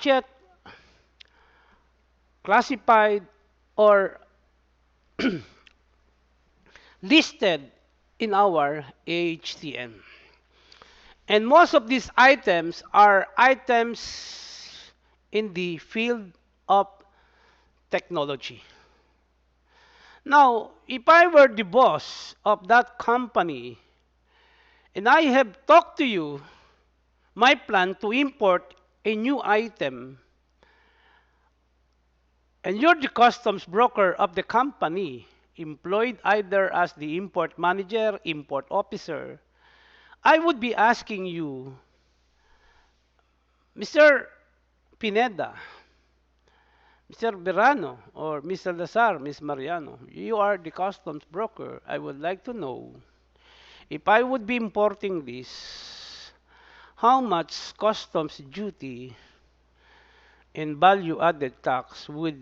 not yet classified or listed in our AHTM. And most of these items are items in the field of technology. Now, if I were the boss of that company and I have talked to you my plan to import a new item, and you're the customs broker of the company, employed either as the import manager, import officer, I would be asking you, Mr. Pineda, Mr. Verano, or Mr. Lazar, Ms. Mariano, you are the customs broker. I would like to know, if I would be importing this, how much customs duty and value-added tax would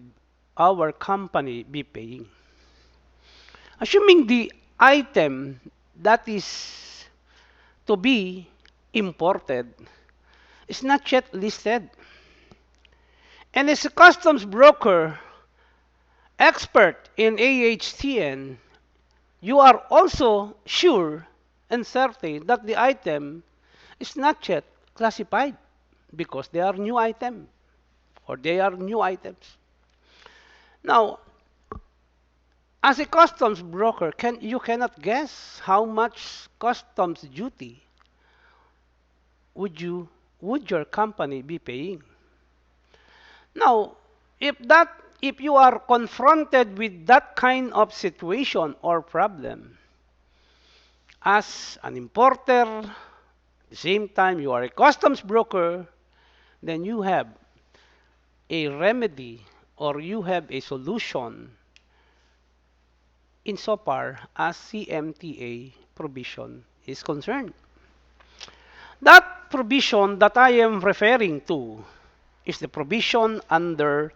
our company be paying? Assuming the item that is to be imported is not yet listed. And as a customs broker, expert in AHTN, you are also sure and certain that the item is not yet classified because they are new item or they are new items. Now, as a customs broker, you cannot guess how much customs duty would your company be paying. Now, if you are confronted with that kind of situation or problem as an importer, at the same time you are a customs broker, then you have a remedy or you have a solution insofar as CMTA provision is concerned. That provision that I am referring to is the provision under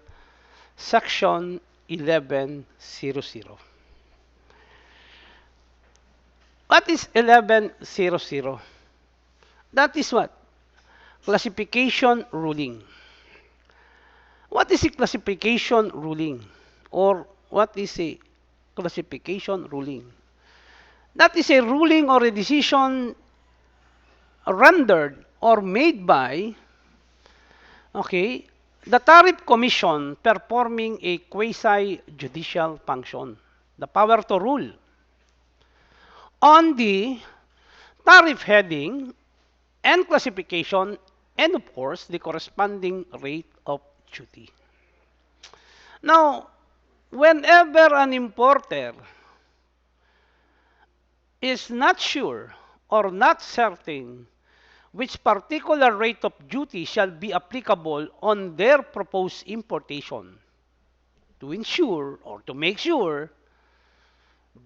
Section 1100. What is 1100? That is what? Classification ruling. What is a classification ruling? Or what is a classification ruling? That is a ruling or a decision rendered or made by, okay, the Tariff Commission performing a quasi-judicial function, the power to rule on the tariff heading and classification, and of course, the corresponding rate of duty. Now, whenever an importer is not sure or not certain which particular rate of duty shall be applicable on their proposed importation, to ensure or to make sure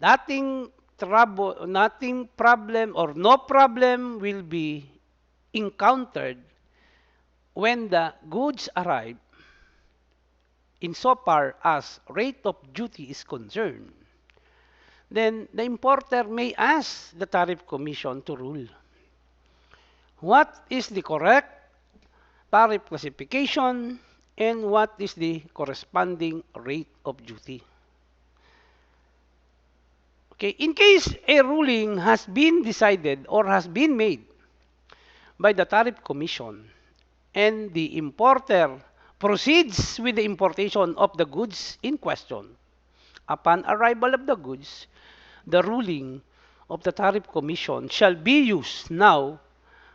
nothing trouble, nothing problem or no problem will be encountered when the goods arrive insofar as rate of duty is concerned, then the importer may ask the Tariff Commission to rule. What is the correct tariff classification and what is the corresponding rate of duty? Okay, in case a ruling has been decided or has been made by the Tariff Commission and the importer proceeds with the importation of the goods in question, upon arrival of the goods, the ruling of the Tariff Commission shall be used now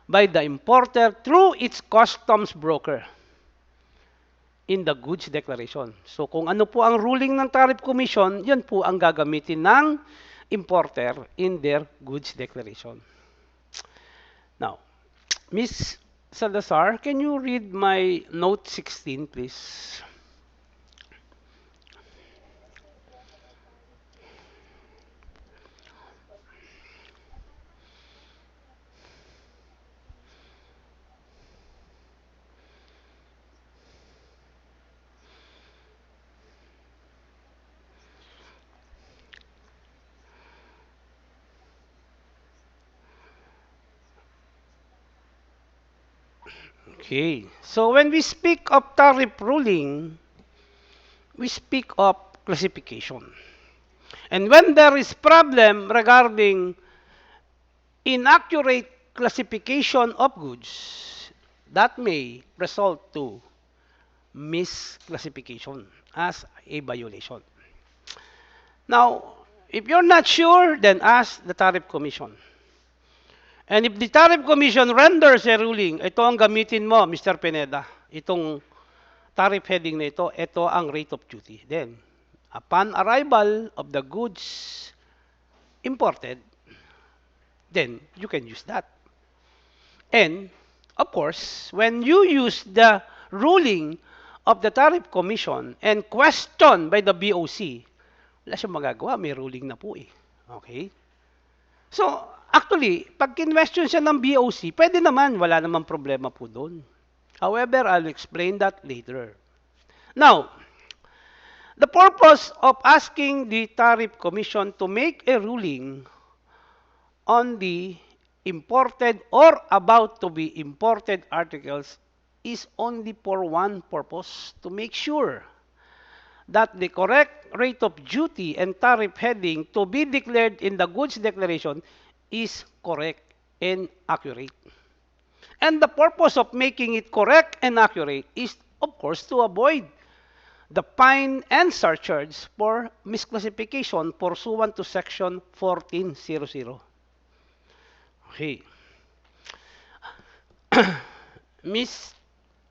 by the importer through its customs broker in the goods declaration. So kung ano po ang ruling ng Tariff Commission, yan po ang gagamitin ng importer in their goods declaration. Now, Ms. Salazar, can you read my note 16, please? Okay. So when we speak of tariff ruling, we speak of classification. And when there is problem regarding inaccurate classification of goods, that may result to misclassification as a violation. Now, if you're not sure, then ask the Tariff Commission. And if the Tariff Commission renders a ruling, ito ang gamitin mo, Mr. Pineda. Itong tariff heading na ito ang rate of duty. Then, upon arrival of the goods imported, then you can use that. And, of course, when you use the ruling of the Tariff Commission and questioned by the BOC, wala siyang magagawa, may ruling na po eh. Okay? So, actually, pag kinwestiyon siya ng BOC, pwede naman, wala namang problema po doon. However, I'll explain that later. Now, the purpose of asking the Tariff Commission to make a ruling on the imported or about to be imported articles is only for one purpose, to make sure that the correct rate of duty and tariff heading to be declared in the goods declaration is correct and accurate. And the purpose of making it correct and accurate is, of course, to avoid the fine and surcharge for misclassification pursuant to Section 1400. Okay. Miss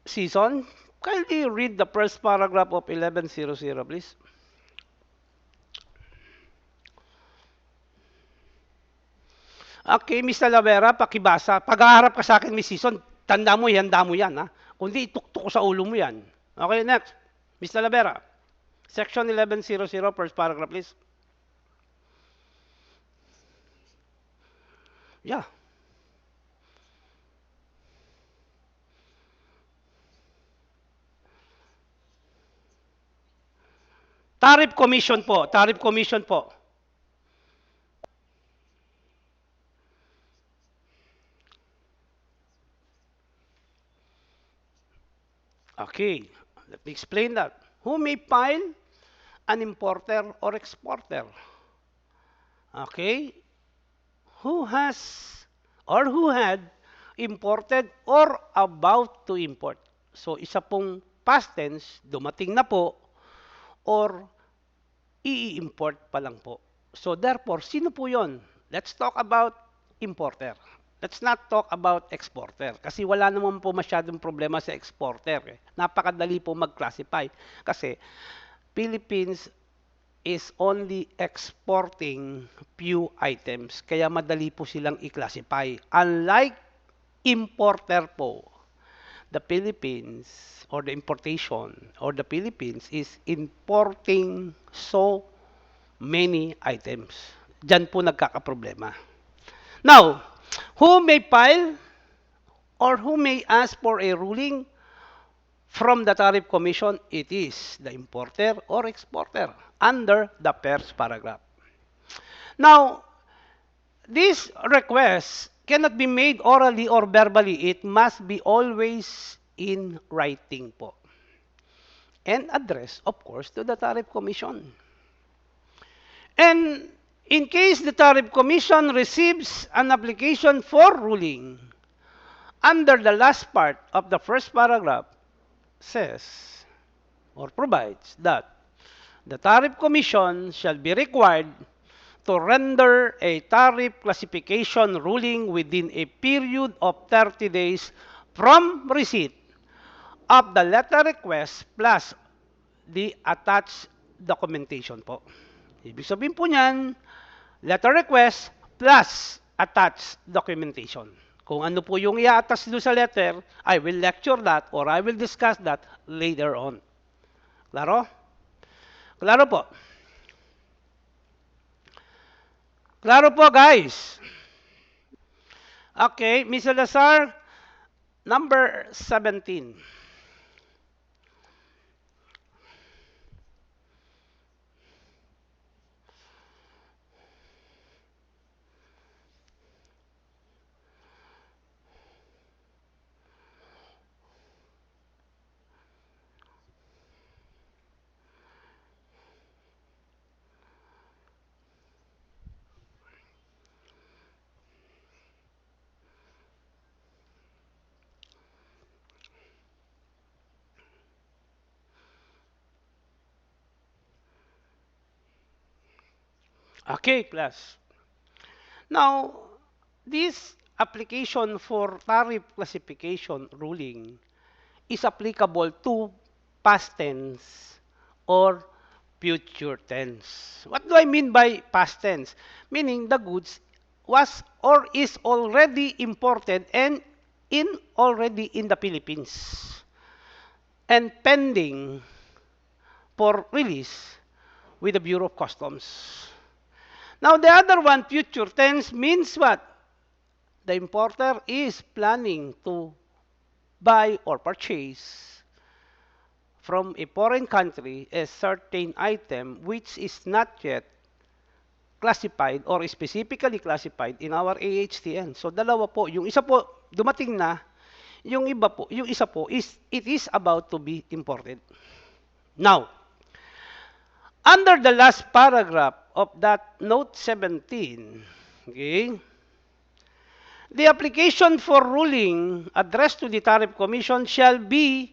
Season, kindly read the first paragraph of 1100, please. Okay, Miss Talavera, pakibasa. Pag-aharap ka sa akin, Miss Season, tanda mo, handa mo yan, ha? Kundi ituktok ko sa ulo mo yan. Okay, next. Miss Talavera, Section 1100, first paragraph, please. Yeah. Tariff Commission po. Tariff Commission po. Okay, let me explain that. Who may file? An importer or exporter. Okay? Who has or who had imported or about to import. So, isa pong past tense, dumating na po, or i-import pa lang po. So, therefore, sino po yon? Let's talk about importer. Let's not talk about exporter. Kasi wala naman po masyadong problema sa exporter. Eh. Napakadali po mag-classify. Kasi Philippines is only exporting few items. Kaya madali po silang i-classify. Unlike importer po, the Philippines or the importation or the Philippines is importing so many items. Diyan po nagkakaproblema. Now, who may file or who may ask for a ruling from the Tariff Commission? It is the importer or exporter under the first paragraph. Now, this request cannot be made orally or verbally. It must be always in writing po. And addressed, of course, to the Tariff Commission. And in case the Tariff Commission receives an application for ruling, under the last part of the first paragraph says or provides that the Tariff Commission shall be required to render a tariff classification ruling within a period of 30 days from receipt of the letter request plus the attached documentation po. Ibig sabihin po niyan, letter request plus attached documentation. Kung ano po yung i-attach doon sa letter, I will lecture that or I will discuss that later on. Klaro? Klaro po. Klaro po, guys. Okay, Ms. Salazar, number 17. Okay, class. Now, this application for tariff classification ruling is applicable to past tense or future tense. What do I mean by past tense? Meaning the goods was or is already imported and already in the Philippines and pending for release with the Bureau of Customs. Now the other one, future tense, means what? The importer is planning to buy or purchase from a foreign country a certain item which is not yet classified or specifically classified in our AHTN. So dalawa po, yung isa po dumating na, yung iba po, yung isa po is it is about to be imported. Now, under the last paragraph of that note 17, okay, the application for ruling addressed to the Tariff Commission shall be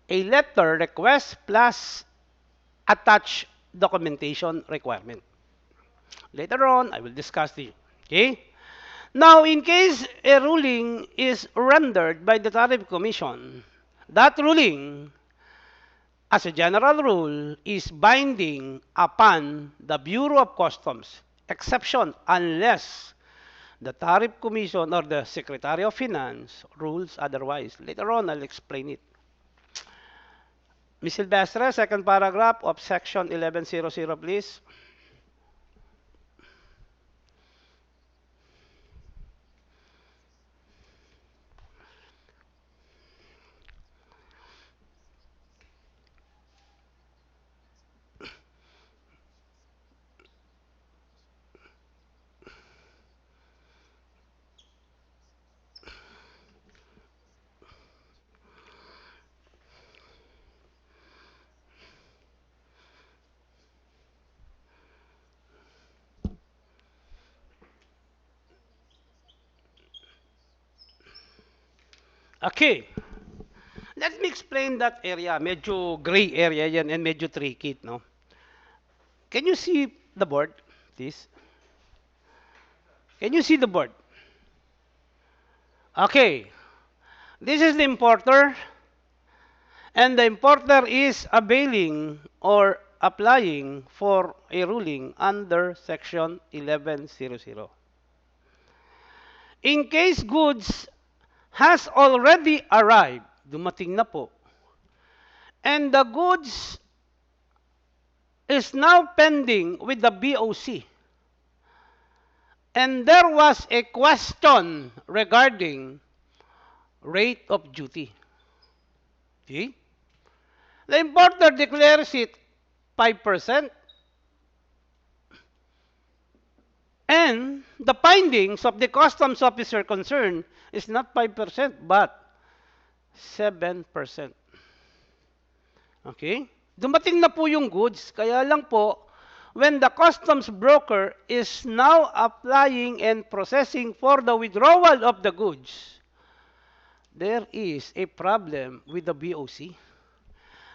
a letter request plus attached documentation requirement. Later on, I will discuss this. Okay? Now, in case a ruling is rendered by the Tariff Commission, that ruling, as a general rule, is binding upon the Bureau of Customs, exception unless the Tariff Commission or the Secretary of Finance rules otherwise. Later on, I'll explain it. Ms. Silvestre, second paragraph of section 1100, please. Okay. Let me explain that area. Medyo gray area yan and medyo tricky, no? Can you see the board, please? Can you see the board? Okay. This is the importer, and the importer is availing or applying for a ruling under section 1100. In case goods has already arrived, dumating na po, and the goods is now pending with the BOC, and there was a question regarding rate of duty. See? The importer declares it 5%, and the findings of the customs officer concerned is not 5% but 7%. Okay? Dumating na po yung goods, kaya lang po, when the customs broker is now applying and processing for the withdrawal of the goods, there is a problem with the BOC.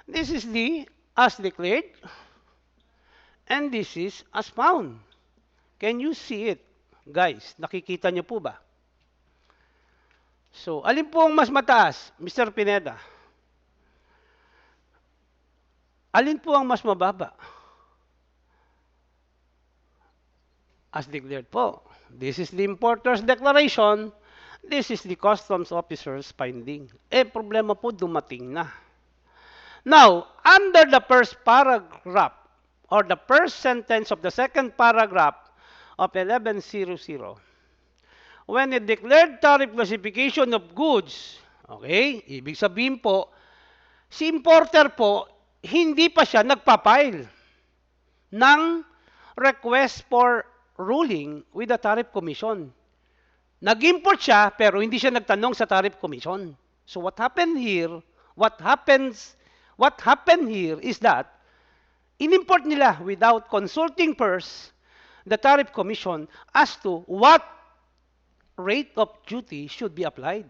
This is the as declared, and this is as found. Can you see it? Guys, nakikita niyo po ba? So, alin po ang mas mataas, Mr. Pineda? Alin po ang mas mababa? As declared po. This is the importer's declaration. This is the customs officer's finding. Problema po dumating na. Now, under the first paragraph or the first sentence of the second paragraph of 1100, when a declared tariff classification of goods, okay, ibig sabihin po, si importer po, hindi pa siya nagpapile ng request for ruling with the Tariff Commission. Nag-import siya, pero hindi siya nagtanong sa Tariff Commission. So what happened here is that in-import nila without consulting first the Tariff Commission as to what rate of duty should be applied.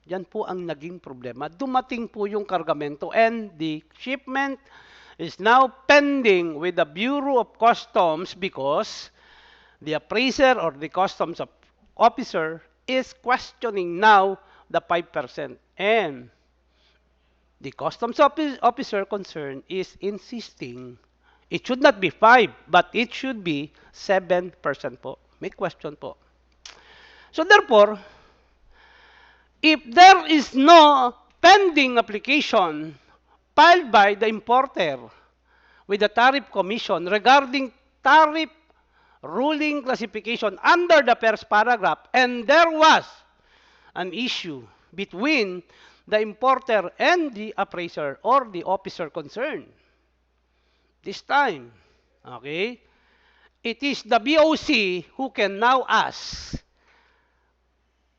Yan po ang naging problema. Dumating po yung kargamento and the shipment is now pending with the Bureau of Customs because The appraiser or the customs officer is questioning now the 5%. And the customs officer concerned is insisting it should not be 5, but it should be 7% po. May question po. So therefore, if there is no pending application filed by the importer with the tariff commission regarding tariff ruling classification under the first paragraph, and there was an issue between the importer and the appraiser or the officer concerned. This time, okay, it is the BOC who can now ask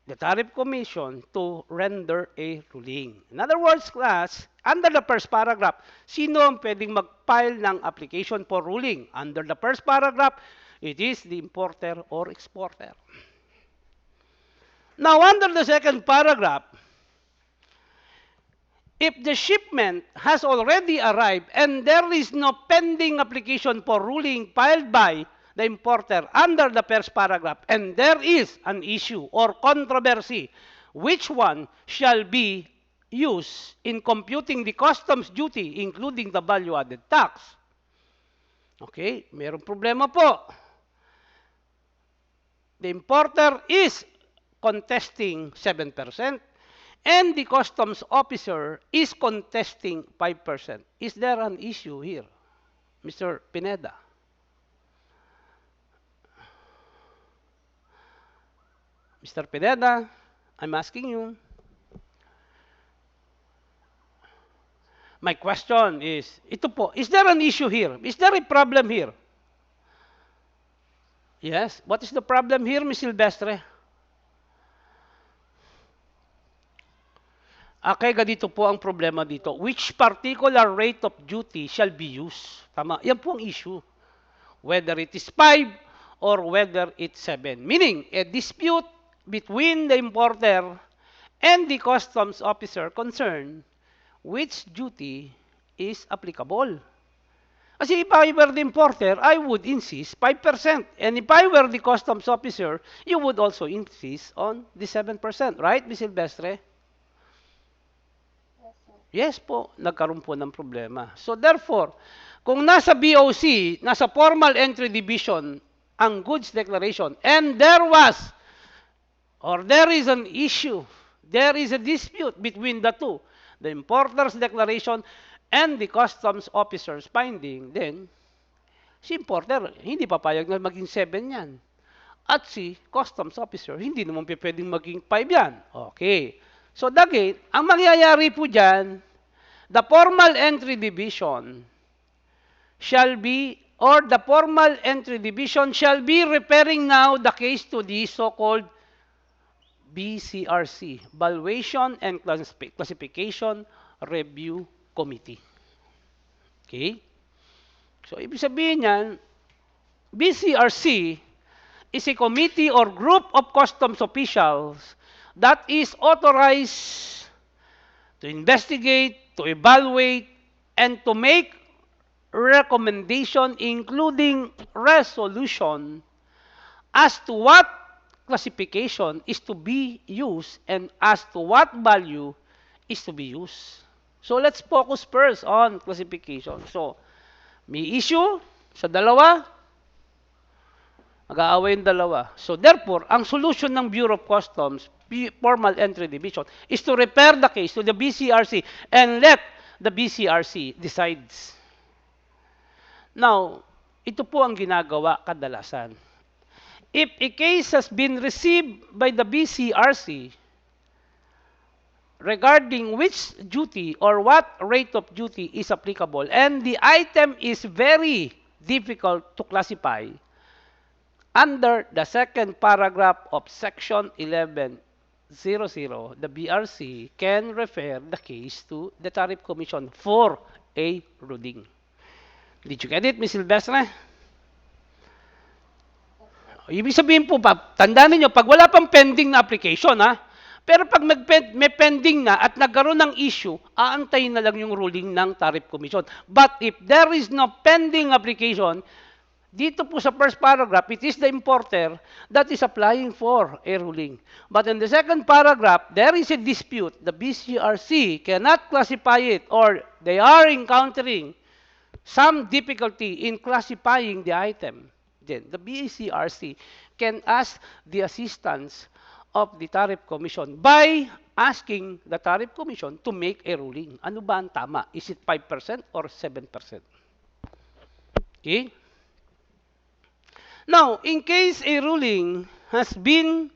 the Tariff Commission to render a ruling. In other words, class, under the first paragraph, sino ang pwedeng mag-file ng application for ruling? Under the first paragraph, it is the importer or exporter. Now, under the second paragraph, if the shipment has already arrived and there is no pending application for ruling filed by the importer under the first paragraph, and there is an issue or controversy, which one shall be used in computing the customs duty, including the value-added tax? Okay, mayroong problema po. The importer is contesting 7%. And the customs officer is contesting 5%. Is there an issue here, Mr. Pineda? Mr. Pineda, I'm asking you. My question is, ito po, is there an issue here? Is there a problem here? Yes. What is the problem here, Ms. Silvestre? Okay, ganito po ang problema dito. Which particular rate of duty shall be used? Tama, yan po ang issue. Whether it is 5 or whether it's 7. Meaning, a dispute between the importer and the customs officer concerned which duty is applicable. Kasi if I were the importer, I would insist 5%. And if I were the customs officer, you would also insist on the 7%. Right, Ms. Silvestre? Yes po, nagkaroon po ng problema. So therefore, kung nasa BOC, nasa formal entry division, ang goods declaration, and there was, or there is an issue, there is a dispute between the two, the importer's declaration and the customs officer's finding, then, si importer, hindi papayag na maging 7 yan. At si customs officer, hindi naman pwedeng maging 5 yan. Okay. So, again, ang mangyayari po dyan, the formal entry division shall be, or the formal entry division shall be referring now the case to the so-called BCRC, Valuation and Classification Review Committee. Okay? So, ibig sabihin yan, BCRC is a committee or group of customs officials that is authorized to investigate, to evaluate, and to make recommendation, including resolution, as to what classification is to be used and as to what value is to be used. So let's focus first on classification. So, may issue sa dalawa, mag-aaway yung dalawa. So therefore, ang solution ng Bureau of Customs, formal entry division, is to refer the case to the BCRC and let the BCRC decides. Now, ito po ang ginagawa kadalasan. If a case has been received by the BCRC regarding which duty or what rate of duty is applicable, and the item is very difficult to classify, under the second paragraph of Section 1100, the BRC can refer the case to the Tariff Commission for a ruling. Did you get it, Ms. Silvestre? Ibig sabihin po, tandaan niyo, pag wala pang pending na application, ha? Pero pag may pending na at nagkaroon ng issue, aantayin na lang yung ruling ng Tariff Commission. But if there is no pending application, Dito po sa first paragraph, it is the importer that is applying for a ruling. But in the second paragraph, there is a dispute. The BCRC cannot classify it, or they are encountering some difficulty in classifying the item. Then the BCRC can ask the assistance of the Tariff Commission by asking the Tariff Commission to make a ruling. Ano ba ang tama? Is it 5% or 7%? Okay? Now, in case a ruling has been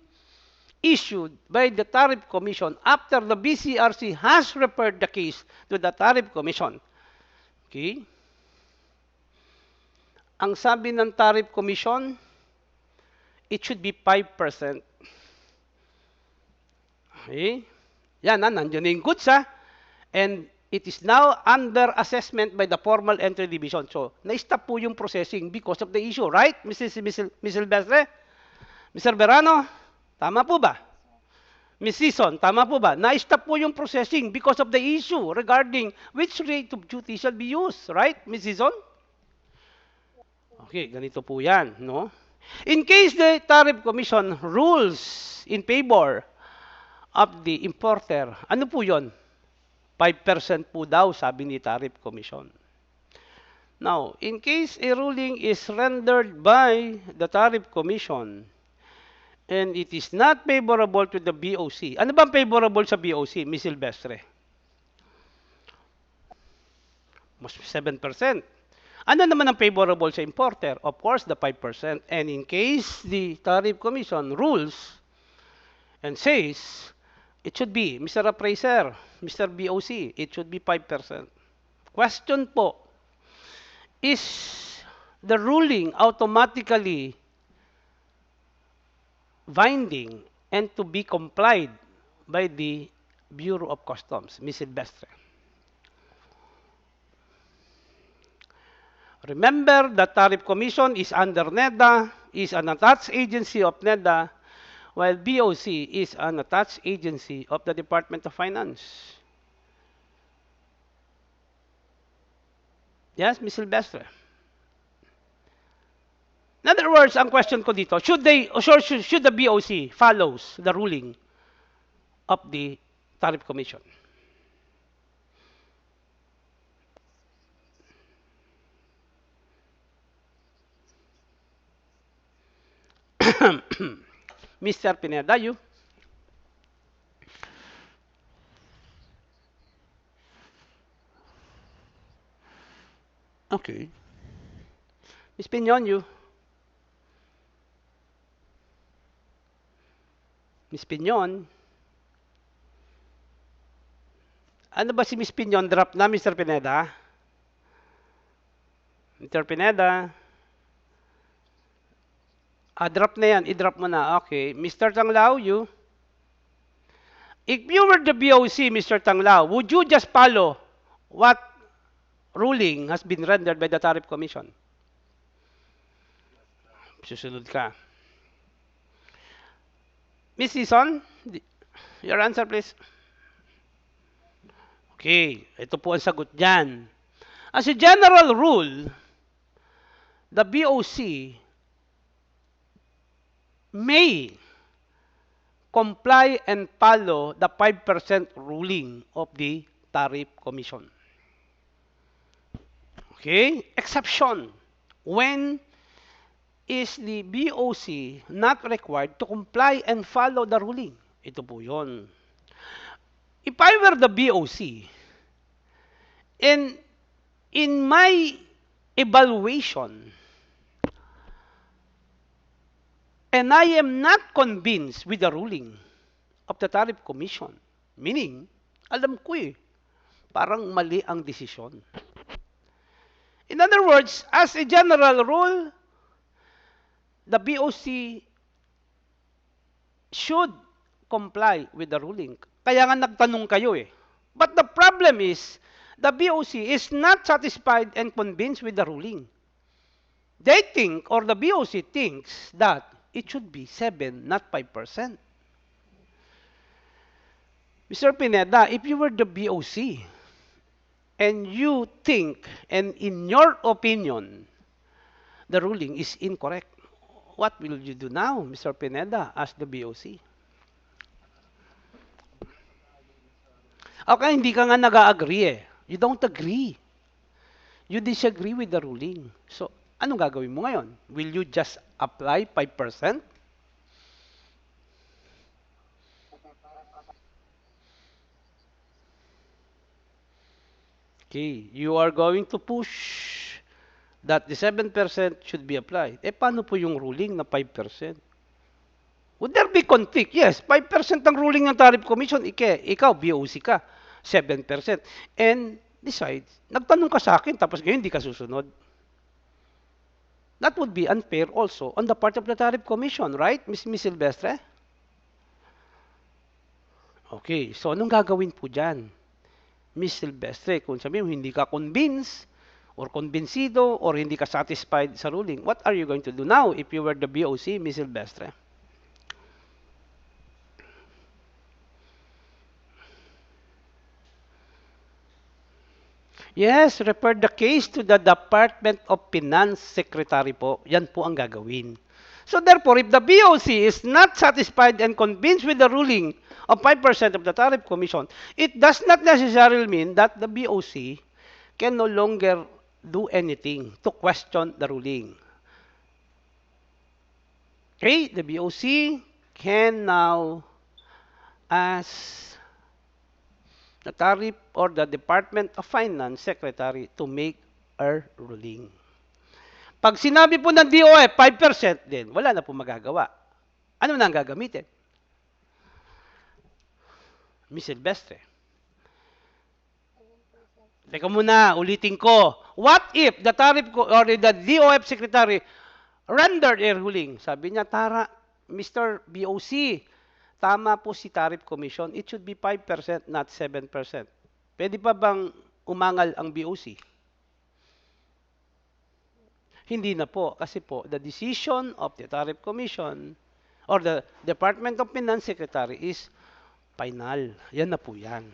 issued by the Tariff Commission after the BCRC has referred the case to the Tariff Commission, okay? Ang sabi ng Tariff Commission, it should be 5%. Okay? Yan, nandiyan yung goods, and it is now under assessment by the formal entry division. So, na-stop po yung processing because of the issue, right, Mrs. Silvestre? Mr. Verano, tama po ba? Ms. Season, tama po ba? Na-stop po yung processing because of the issue regarding which rate of duty shall be used, right, Ms. Season? Okay, ganito po yan, no? In case the Tariff Commission rules in favor of the importer, ano po yon? 5% po daw, sabi ni Tariff Commission. Now, in case a ruling is rendered by the Tariff Commission and it is not favorable to the BOC, ano ba favorable sa BOC, Ms. Silvestre? Mas 7%. Ano naman ang favorable sa importer? Of course, the 5%. And in case the Tariff Commission rules and says it should be, Mr. Appraiser, Mr. BOC, it should be 5%. Question po, is the ruling automatically binding and to be complied by the Bureau of Customs, Ms. Silvestre? Remember that Tariff Commission is under NEDA, is an attached agency of NEDA, while BOC is an attached agency of the Department of Finance. Yes, Ms. Silvestre? In other words, ang question ko dito, should the BOC follows the ruling of the Tariff Commission? Mr. Pineda, you? Okay. Ms. Pignon, you? Ms. Pignon? Ano ba si Ms. Pignon? Drop na, Mr. Pineda? Mr. Pineda? Drop na yan. I-drop mo na. Okay. Mr. Tanglao, you? If you were the BOC, Mr. Tanglao, would you just follow what ruling has been rendered by the Tariff Commission? Susunod ka. Ms. Season, your answer, please. Okay. Ito po ang sagot dyan. As a general rule, the BOC may comply and follow the 5% ruling of the Tariff Commission. Okay? Exception. When is the BOC not required to comply and follow the ruling? Ito po yun. If I were the BOC, and in my evaluation, and I am not convinced with the ruling of the Tariff Commission, meaning, alam ko parang mali ang desisyon. In other words, as a general rule, the BOC should comply with the ruling. Kaya nga nagtanong kayo But the problem is, the BOC is not satisfied and convinced with the ruling. They think, or the BOC thinks, that it should be 7, not 5%. Mr. Pineda, if you were the BOC, and you think, and in your opinion, the ruling is incorrect. What will you do now, Mr. Pineda, as the BOC? Okay, hindi ka nga nag-agree eh. You don't agree. You disagree with the ruling. So, anong gagawin mo ngayon? Will you just apply 5%? Okay, you are going to push that the 7% should be applied. Eh, paano po yung ruling na 5%? Would there be conflict? Yes, 5% ang ruling ng Tariff Commission. Ikaw, BOC ka, 7%. And decide, nagtanong ka sa akin, tapos ngayon hindi ka susunod. That would be unfair also on the part of the Tariff Commission, right, Miss Silvestre? Okay, so anong gagawin po dyan, Miss Silvestre? Kung sabihin mo, hindi ka convinced, or konbinsido, or hindi ka satisfied sa ruling, what are you going to do now if you were the BOC, Miss Silvestre? Yes, refer the case to the Department of Finance Secretary po. Yan po ang gagawin. So therefore, if the BOC is not satisfied and convinced with the ruling of 5% of the Tariff Commission, it does not necessarily mean that the BOC can no longer do anything to question the ruling. Okay, the BOC can now ask the tariff or the Department of Finance Secretary to make a ruling. Pag sinabi po ng DOF, 5% din, wala na po magagawa. Ano na ang gagamitin? Miss Silvestre. Teka muna, ulitin ko. What if the tariff or the DOF Secretary rendered a ruling? Sabi niya, Mr. BOC, tama po si Tariff Commission. It should be 5%, not 7%. Pwede pa bang umangal ang BOC? Hindi na po. Kasi po, the decision of the Tariff Commission or the Department of Finance Secretary is final. Yan na po yan.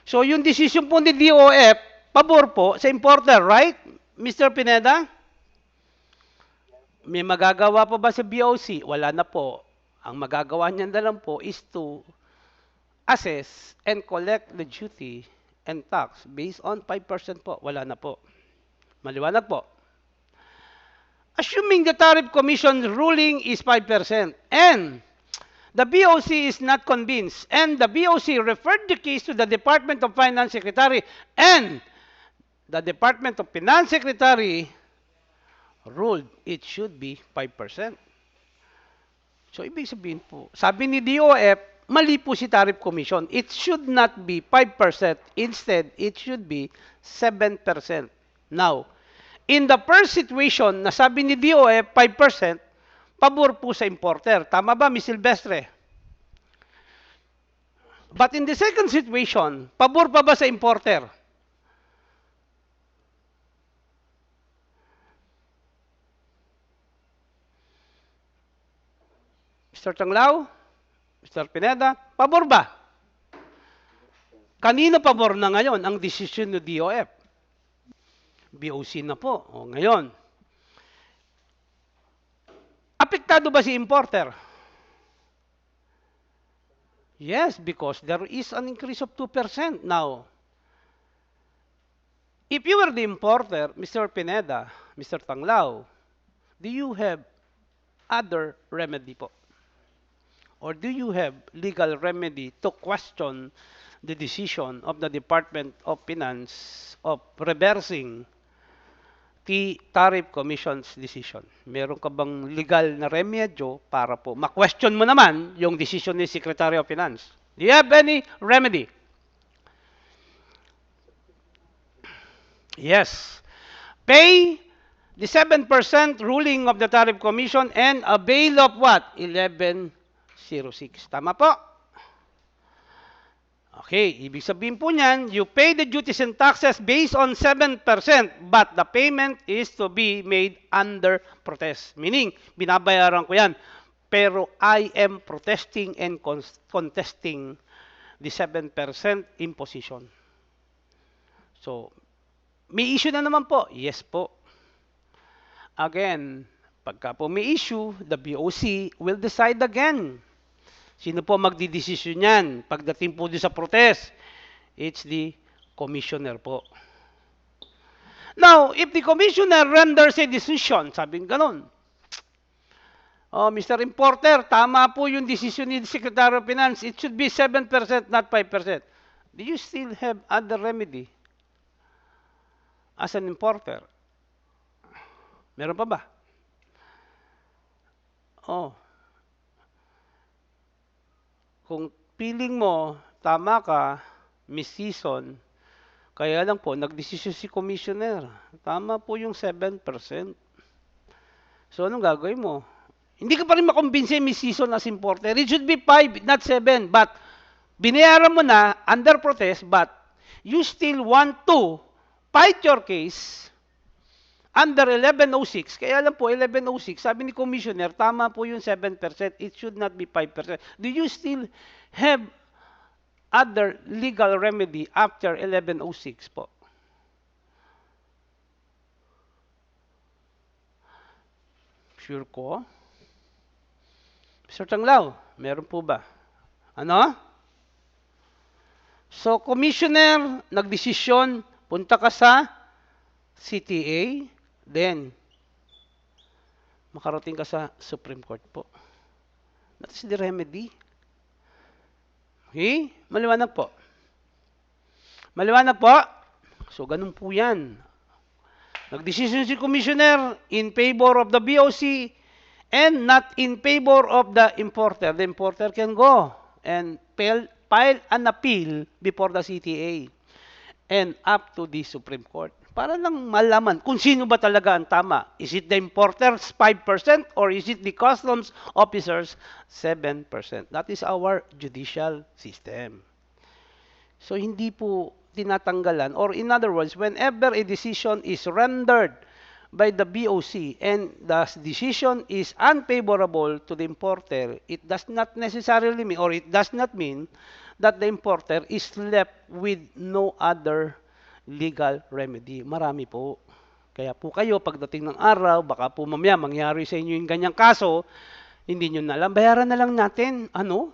So, yung decision po ni DOF, pabor po sa importer, right? Mr. Pineda? May magagawa pa ba sa BOC? Wala na po. Ang magagawa niyan na lang po is to assess and collect the duty and tax based on 5% po. Wala na po. Maliwanag po. Assuming the Tariff Commission's ruling is 5% and the BOC is not convinced and the BOC referred the case to the Department of Finance Secretary and the Department of Finance Secretary ruled it should be 5%. So, ibig sabihin po, sabi ni DOF, mali po si Tariff Commission. It should not be 5%. Instead, it should be 7%. Now, in the first situation, na sabi ni DOF, 5%, pabor po sa importer. Tama ba, Ms. Silvestre? But in the second situation, pabor pa ba sa importer? Mr. Tanglao? Mr. Pineda? Pabor ba? Kanino pabor na ngayon ang desisyon ng DOF? BOC na po. O ngayon, apektado ba si importer? Yes, because there is an increase of 2% now. If you were the importer, Mr. Pineda, Mr. Tanglao, do you have other remedy po? Or do you have legal remedy to question the decision of the Department of Finance of reversing the Tariff Commission's decision? Meron ka bang legal na remedyo para po ma-question mo naman yung decision ni Secretary of Finance? Do you have any remedy? Yes. Pay the 7% ruling of the Tariff Commission and a bail of what? 1106. Tama po? Okay, ibig sabihin po niyan, you pay the duties and taxes based on 7%, but the payment is to be made under protest. Meaning, binabayaran ko yan, pero I am protesting and contesting the 7% imposition. So, may issue na naman po? Yes po. again, pagka po may issue, the BOC will decide again. Sino po magdidesisyon yan? Pagdating po din sa protest, it's the commissioner po. Now, if the commissioner renders a decision, sabi ganon, oh, Mr. Importer, tama po yung decision ni Secretary of Finance. It should be 7%, not 5%. Do you still have other remedy as an importer? Meron pa ba? Oh. Kung feeling mo, tama ka, mis-season, kaya lang po, nagdesisyon si Commissioner. Tama po yung 7%. So, anong gagawin mo? Hindi ka pa rin makumbinsi mis-season as importer. It should be 5, not 7. But, binayaran mo na under protest, but you still want to fight your case under 1106. Kaya lang po, 1106, sabi ni Commissioner, tama po yung 7%. It should not be 5%. Do you still have other legal remedy after 1106 po? Sure ko? Mr. Changlao, meron po ba? Ano? So, Commissioner, nagdesisyon, punta ka sa CTA, then, makarating ka sa Supreme Court po. That is the remedy. Okay? Maliwanag po. Maliwanag po? So, ganun po yan. Nagdesisyon si Commissioner in favor of the BOC and not in favor of the importer. The importer can go and file an appeal before the CTA and up to the Supreme Court. Para lang malaman kung sino ba talaga ang tama. Is it the importer's 5% or is it the customs officer's 7%? That is our judicial system. So, hindi po tinatanggalan. Or in other words, whenever a decision is rendered by the BOC and the decision is unfavorable to the importer, it does not necessarily mean or it does not mean that the importer is left with no other legal remedy. Marami po. Kaya po kayo, pagdating ng araw, baka po mamaya mangyari sa inyo yung ganyang kaso, hindi nyo na alam, bayaran na lang natin. Ano?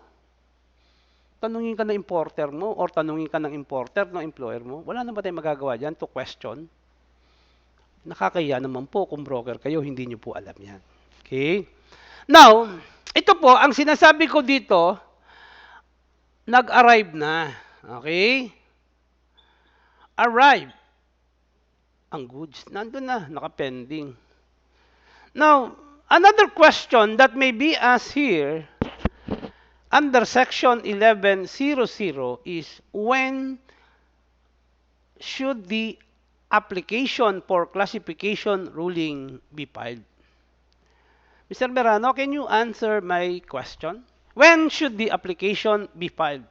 Tanungin ka ng importer mo or tanungin ka ng importer ng employer mo. Wala na ba tayong magagawa dyan to question? Nakakaya naman po kung broker kayo, hindi nyo po alam yan. Okay? Now, ito po, ang sinasabi ko dito, nag-arrive na. Okay? Arrive. Ang goods, nandun na, nakapending. Now, another question that may be asked here, under section 1100 is when should the application for classification ruling be filed? Mr. Berano, can you answer my question? When should the application be filed?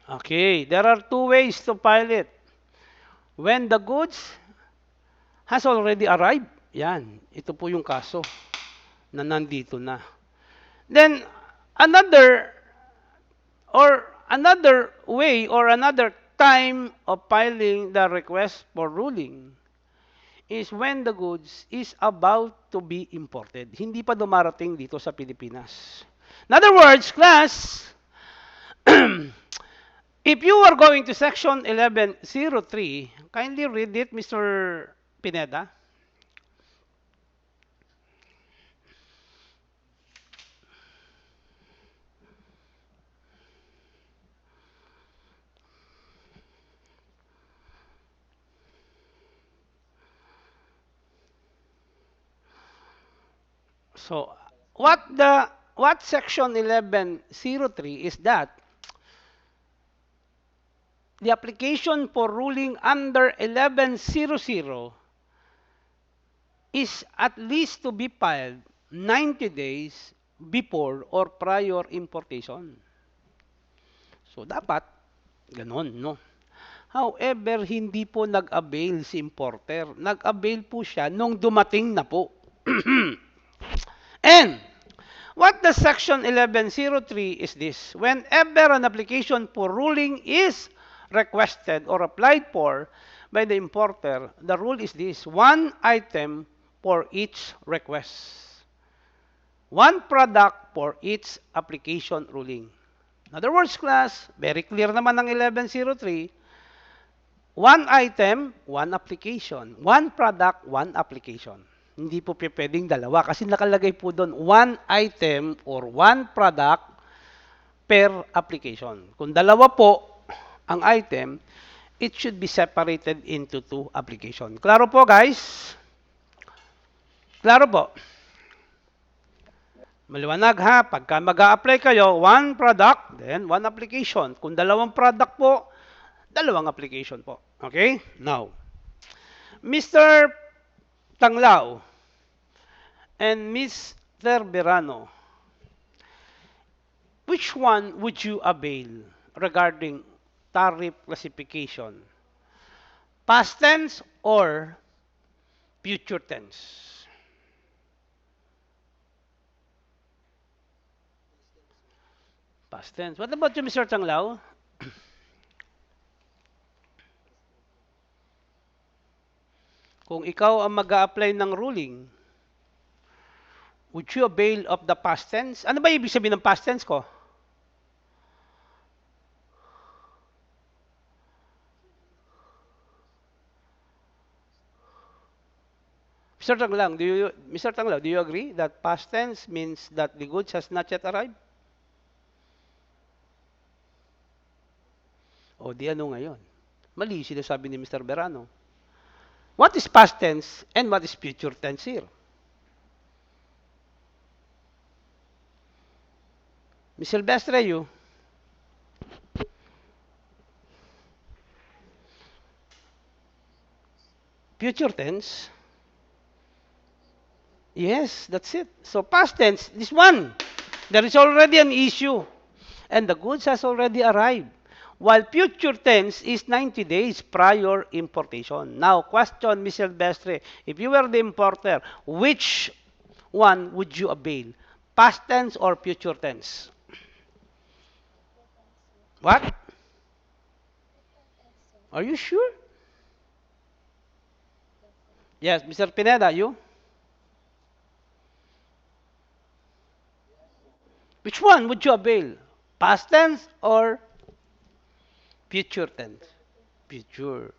Okay, there are two ways to file it. When the goods has already arrived, yan, ito po yung kaso na nandito na. Then, another way or another time of filing the request for ruling is when the goods is about to be imported. Hindi pa dumarating dito sa Pilipinas. In other words, class, if you are going to section 1103, kindly read it, Mr. Pineda. So, what section 1103 is that the application for ruling under 1100 is at least to be filed 90 days before or prior importation. So, dapat ganon, no? However, hindi po nag-avail si importer. Nag-avail po siya nung dumating na po. And What the section 1103 is this? Whenever an application for ruling is requested or applied for by the importer, the rule is this: one item for each request. One product for each application ruling. In other words, class, very clear naman ng 1103, one item, one application. One product, one application. Hindi po pwedeng dalawa kasi nakalagay po doon one item or one product per application. Kung dalawa po ang item, it should be separated into two application. Klaro po, guys? Klaro po? Maliwanag ha, pagka mag-a-apply kayo, one product, then one application. Kung dalawang product po, dalawang application po. Okay? Now, Mr. Tanglao and Mr. Berano, which one would you avail regarding tariff classification? Past tense or future tense? Past tense. What about you, Mr. Tanglao? Kung ikaw ang mag-a-apply ng ruling, would you avail of the past tense? Ano ba ibig sabihin ng past tense ko? Mr. Tanglao, do you agree that past tense means that the goods has not yet arrived? O di ano ngayon? Mali sinasabi ni Mr. Berano. What is past tense and what is future tense here? Ms. Silvestre, you. Future tense? Yes, that's it. So past tense, this one. There is already an issue. And the goods has already arrived. While future tense is 90 days prior importation. Now, question, Ms. Silvestre, if you were the importer, which one would you avail? Past tense or future tense? What? Are you sure? Yes, Mr. Pineda, you? Which one would you avail? Past tense or future tense? Future.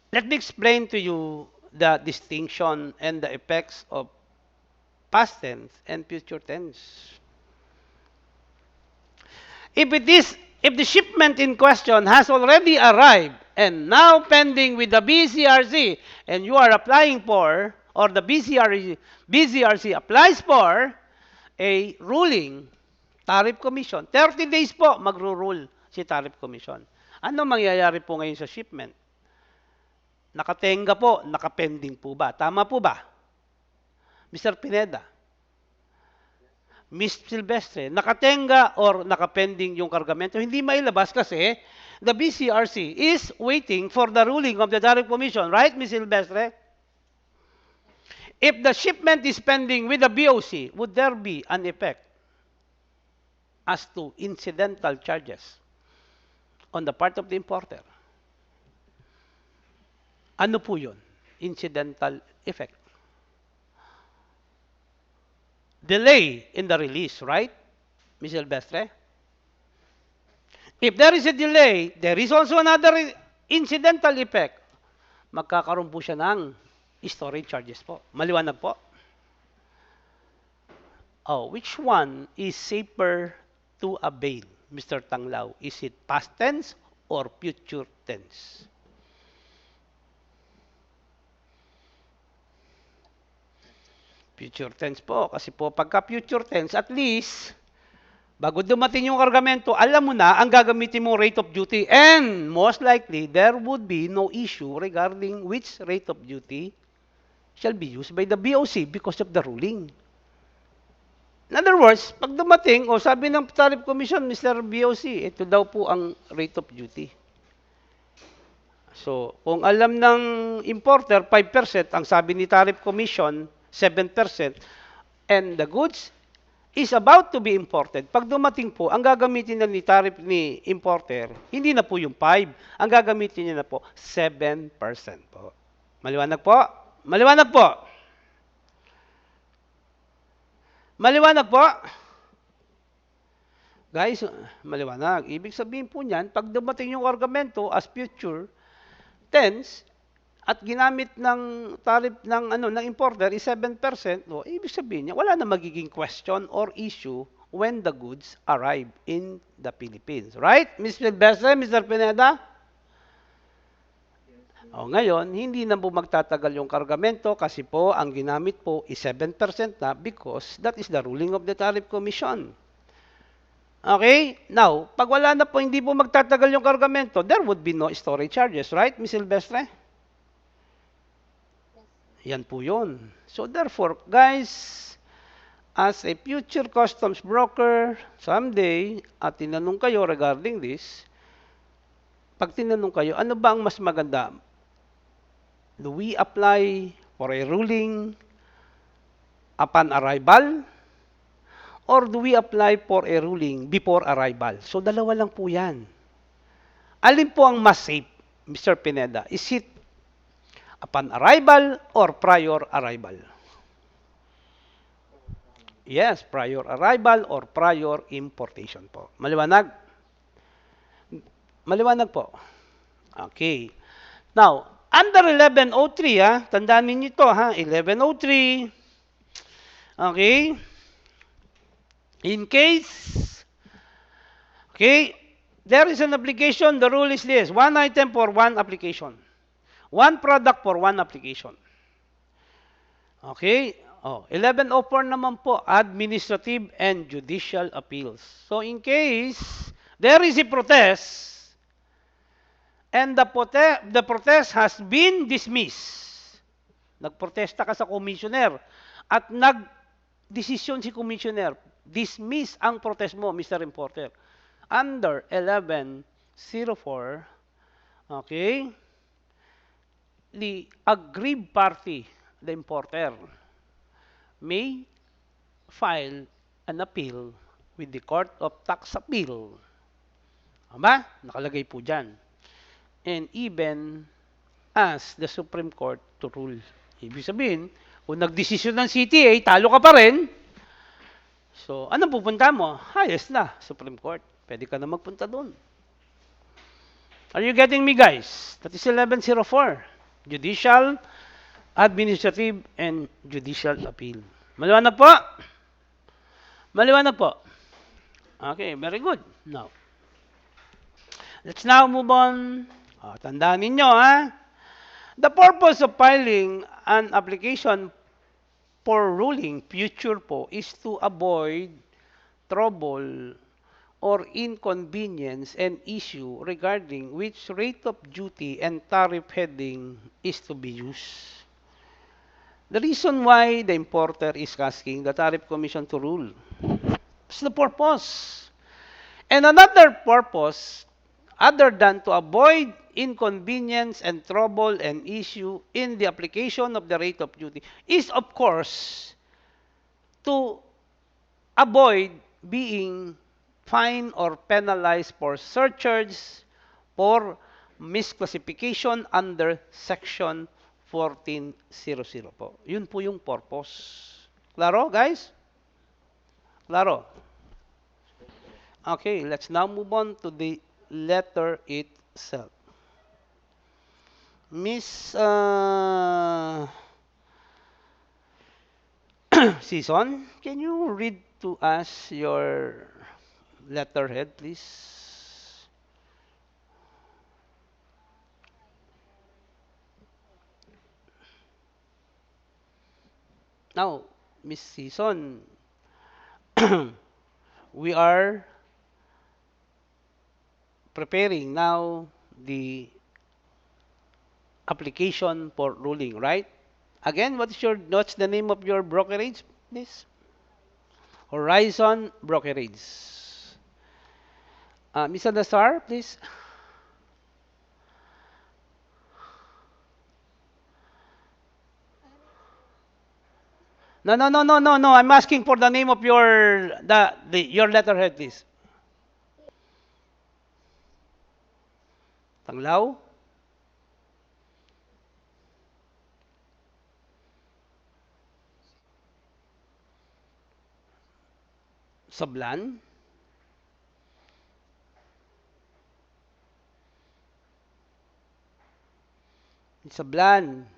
Let me explain to you the distinction and the effects of past tense and future tense. If the shipment in question has already arrived and now pending with the BCRC and you are applying for, or the BCRC applies for a ruling, tariff commission, 30 days po magro-rule si tariff commission. Ano mangyayari po ngayon sa shipment? Nakatenga po, nakapending po ba? Tama po ba? Mr. Pineda, Ms. Silvestre, nakatenga or nakapending yung kargamento, hindi mailabas kasi the BCRC is waiting for the ruling of the Tariff Commission, right, Ms. Silvestre? If the shipment is pending with the BOC, would there be an effect as to incidental charges on the part of the importer? Ano po yun? Incidental effect. Delay in the release, right, Ms. Silvestre? If there is a delay, there is also another incidental effect. Magkakaroon po siya ng storage charges po. Maliwanag po? Oh, which one is safer to avail, Mr. Tanglao? Is it past tense or future tense? Future tense po. Kasi po, pagka future tense, at least, bago dumating yung kargamento, alam mo na ang gagamitin mo rate of duty. And most likely, there would be no issue regarding which rate of duty shall be used by the BOC because of the ruling. In other words, pag dumating, o sabi ng Tariff Commission, Mr. BOC, ito daw po ang rate of duty. So, kung alam ng importer 5%, ang sabi ni Tariff Commission 7%, and the goods is about to be imported. Pag dumating po, ang gagamitin na ni tariff ni importer, hindi na po yung 5. Ang gagamitin niya na po, 7% po. Maliwanag po? Maliwanag po? Maliwanag po? Guys, maliwanag. Ibig sabihin po niyan, pag dumating yung argumento as future tense, at ginamit ng tariff ng importer is 7%, no, ibig sabihin niya, wala na magiging question or issue when the goods arrive in the Philippines. Right? Mr. Besre, Mr. Pineda? O ngayon, hindi na po magtatagal yung kargamento kasi po ang ginamit po is 7% na because that is the ruling of the Tariff Commission. Okay? Now, pag wala na po, hindi po magtatagal yung kargamento, there would be no storage charges. Right, Ms. Silvestre? Yan po yun. So therefore, guys, as a future customs broker, someday, at tinanong kayo regarding this, pag tinanong kayo, ano ba ang mas maganda? Do we apply for a ruling upon arrival? Or do we apply for a ruling before arrival? So dalawa lang po yan. Alin po ang mas safe, Mr. Pineda? Is it upon arrival or prior arrival? Yes, prior arrival or prior importation po. Maliwanag? Maliwanag po. Okay. Now, under 1103, tandaan ninyo ito, 1103. Okay. In case, okay, there is an application, the rule is this, one item for one application. One product for one application. Okay? 1104 naman po, administrative and judicial appeals. So in case there is a protest and the protest has been dismissed. Nagprotesta ka sa commissioner at nagdesisyon si commissioner, dismiss ang protest mo, Mr. Importer. Under 1104, okay, the aggrieved party, the importer, may file an appeal with the Court of Tax Appeal. Tama? Nakalagay po dyan. And even ask the Supreme Court to rule. Ibig sabihin, kung nagdesisyon ng CTA, talo ka pa rin. So, anong pupunta mo? Highest na, Supreme Court. Pwede ka na magpunta doon. Are you getting me, guys? That is 1104. Judicial, administrative, and judicial appeal. Maliwanag po? Maliwanag po? Okay, very good. Now, let's now move on. Tandaan ninyo, The purpose of filing an application for ruling future po is to avoid trouble or inconvenience and issue regarding which rate of duty and tariff heading is to be used. The reason why the importer is asking the Tariff Commission to rule is the purpose. And another purpose, other than to avoid inconvenience and trouble and issue in the application of the rate of duty, is of course to avoid being fined or penalized for surcharge for misclassification under Section 1400 po. Yun po yung purpose. Klaro, guys? Klaro? Okay, let's now move on to the letter itself. Miss Season, can you read to us your letterhead, please? Now, Miss Season, we are preparing now the application for ruling, right? Again, what's the name of your brokerage, please? Horizon Brokerage. Mr. Dasar, please. No, no, no, no, no, no. I'm asking for the name of your letterhead, please. Tanglaw, Sablan, Sablan.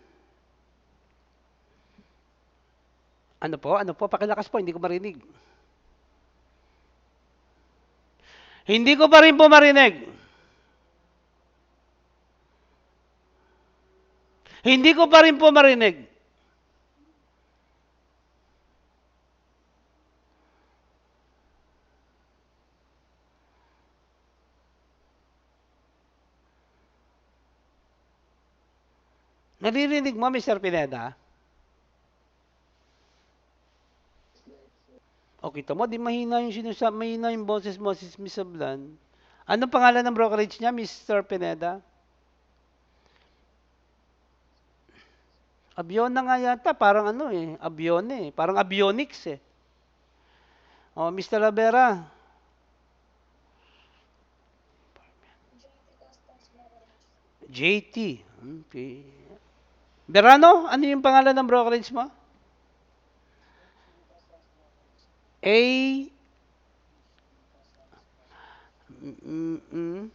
Ano po? Ano po? Pakilakas po, hindi ko marinig. Hindi ko pa rin po marinig. Hindi ko pa rin po marinig. Naririnig mo, Mr. Pineda? O, kita mo, di mahina yung boses mo, Miss Sablan. Anong pangalan ng brokerage niya, Mr. Pineda? Abiona nga yata, parang ano eh, Abione eh. Parang avionics eh. O, Mr. Lavera, JT. Okay. Berano, ano yung pangalan ng brokerage mo? A. Mm, mm,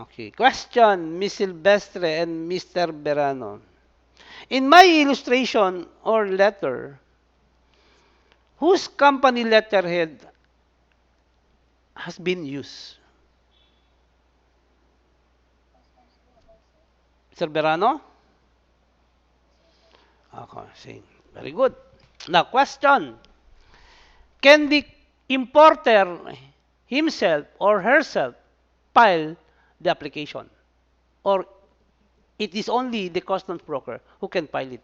okay. Question, Miss Silvestre and Mr. Berano. In my illustration or letter, whose company letterhead has been used? Mr. Berano? Okay, same. Very good. Now, question. Can the importer himself or herself file the application? Or it is only the customs broker who can file it?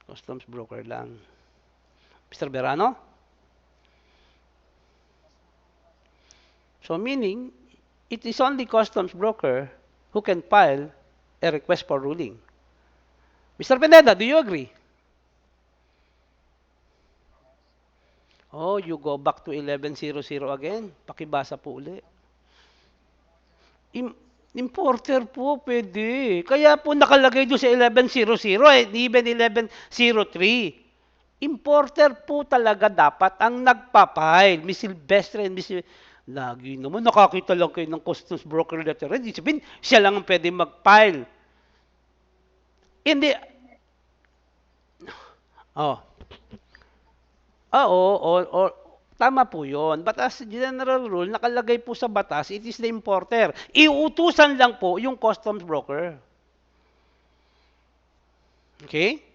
Customs broker lang. Mr. Berano? So meaning, it is only customs broker who can file a request for ruling. Mr. Pineda, do you agree? Oh, you go back to 1100 again. Pakibasa po uli. Importer po, pwede. Kaya po nakalagay doon sa 1100 eh, even 1103. Importer po talaga dapat ang nagpapile. Miss Silvestre and Miss Lagi naman nakakita lang kayo ng customs broker letter. Ibig sabihin, siya lang ang pwede mag-file. Hindi. Oh. Oo, tama po yun. But as general rule, nakalagay po sa batas, it is the importer. Iutusan lang po yung customs broker. Okay?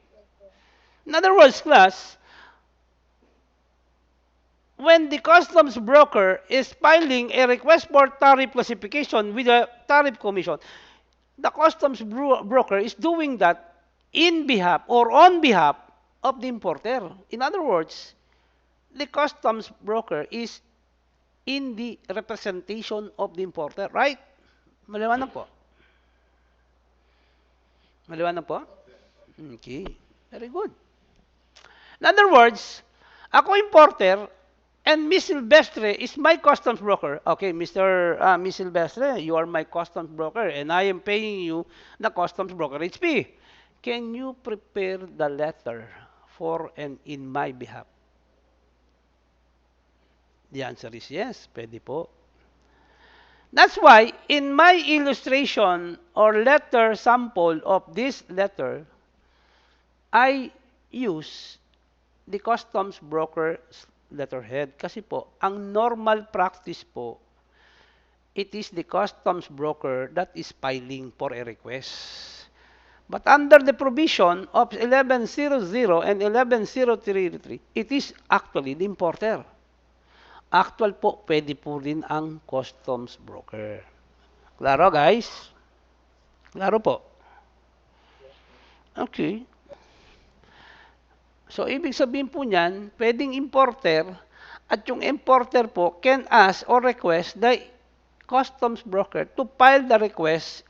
In other words, class, when the customs broker is filing a request for tariff classification with a tariff commission, the customs broker is doing that in behalf or on behalf of the importer. In other words, the customs broker is in the representation of the importer, right? Maliwanag po. Maliwanag po? Okay. Very good. In other words, ako importer and Miss Silvestre is my customs broker. Okay, Miss Silvestre, you are my customs broker and I am paying you the customs brokerage fee. Can you prepare the letter for and in my behalf? The answer is yes, pwede po. That's why in my illustration or letter sample of this letter, I use the customs broker letterhead. Kasi po, ang normal practice po, it is the customs broker that is filing for a request. But under the provision of 1100 and 1103, it is actually the importer. Actual po, pwede po rin ang customs broker. Klaro, guys? Klaro po? Okay. So, ibig sabihin po niyan, pwedeng importer at yung importer po can ask or request the customs broker to file the request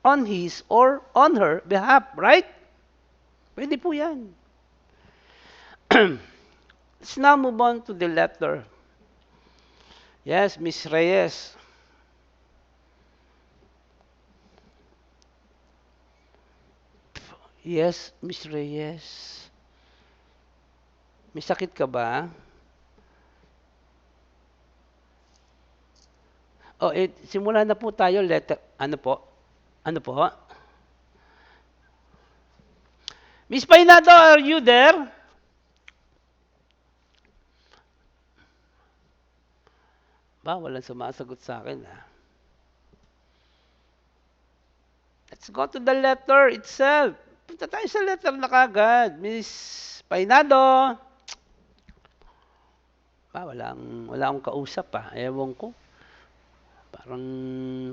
on his or on her behalf, right? Pwede po yan. Let's now move on to the letter. Yes, Miss Reyes. Yes, Miss Reyes. May sakit ka ba? Oh, simula na po tayo letter. Ano po? Ano po? Miss Painado, are you there? Ba, walang sumasagot sa akin. Ah. Let's go to the letter itself. Punta tayo sa letter na kagad. Miss Painado. Ba, wala akong kausap pa. Ewan ko. Parang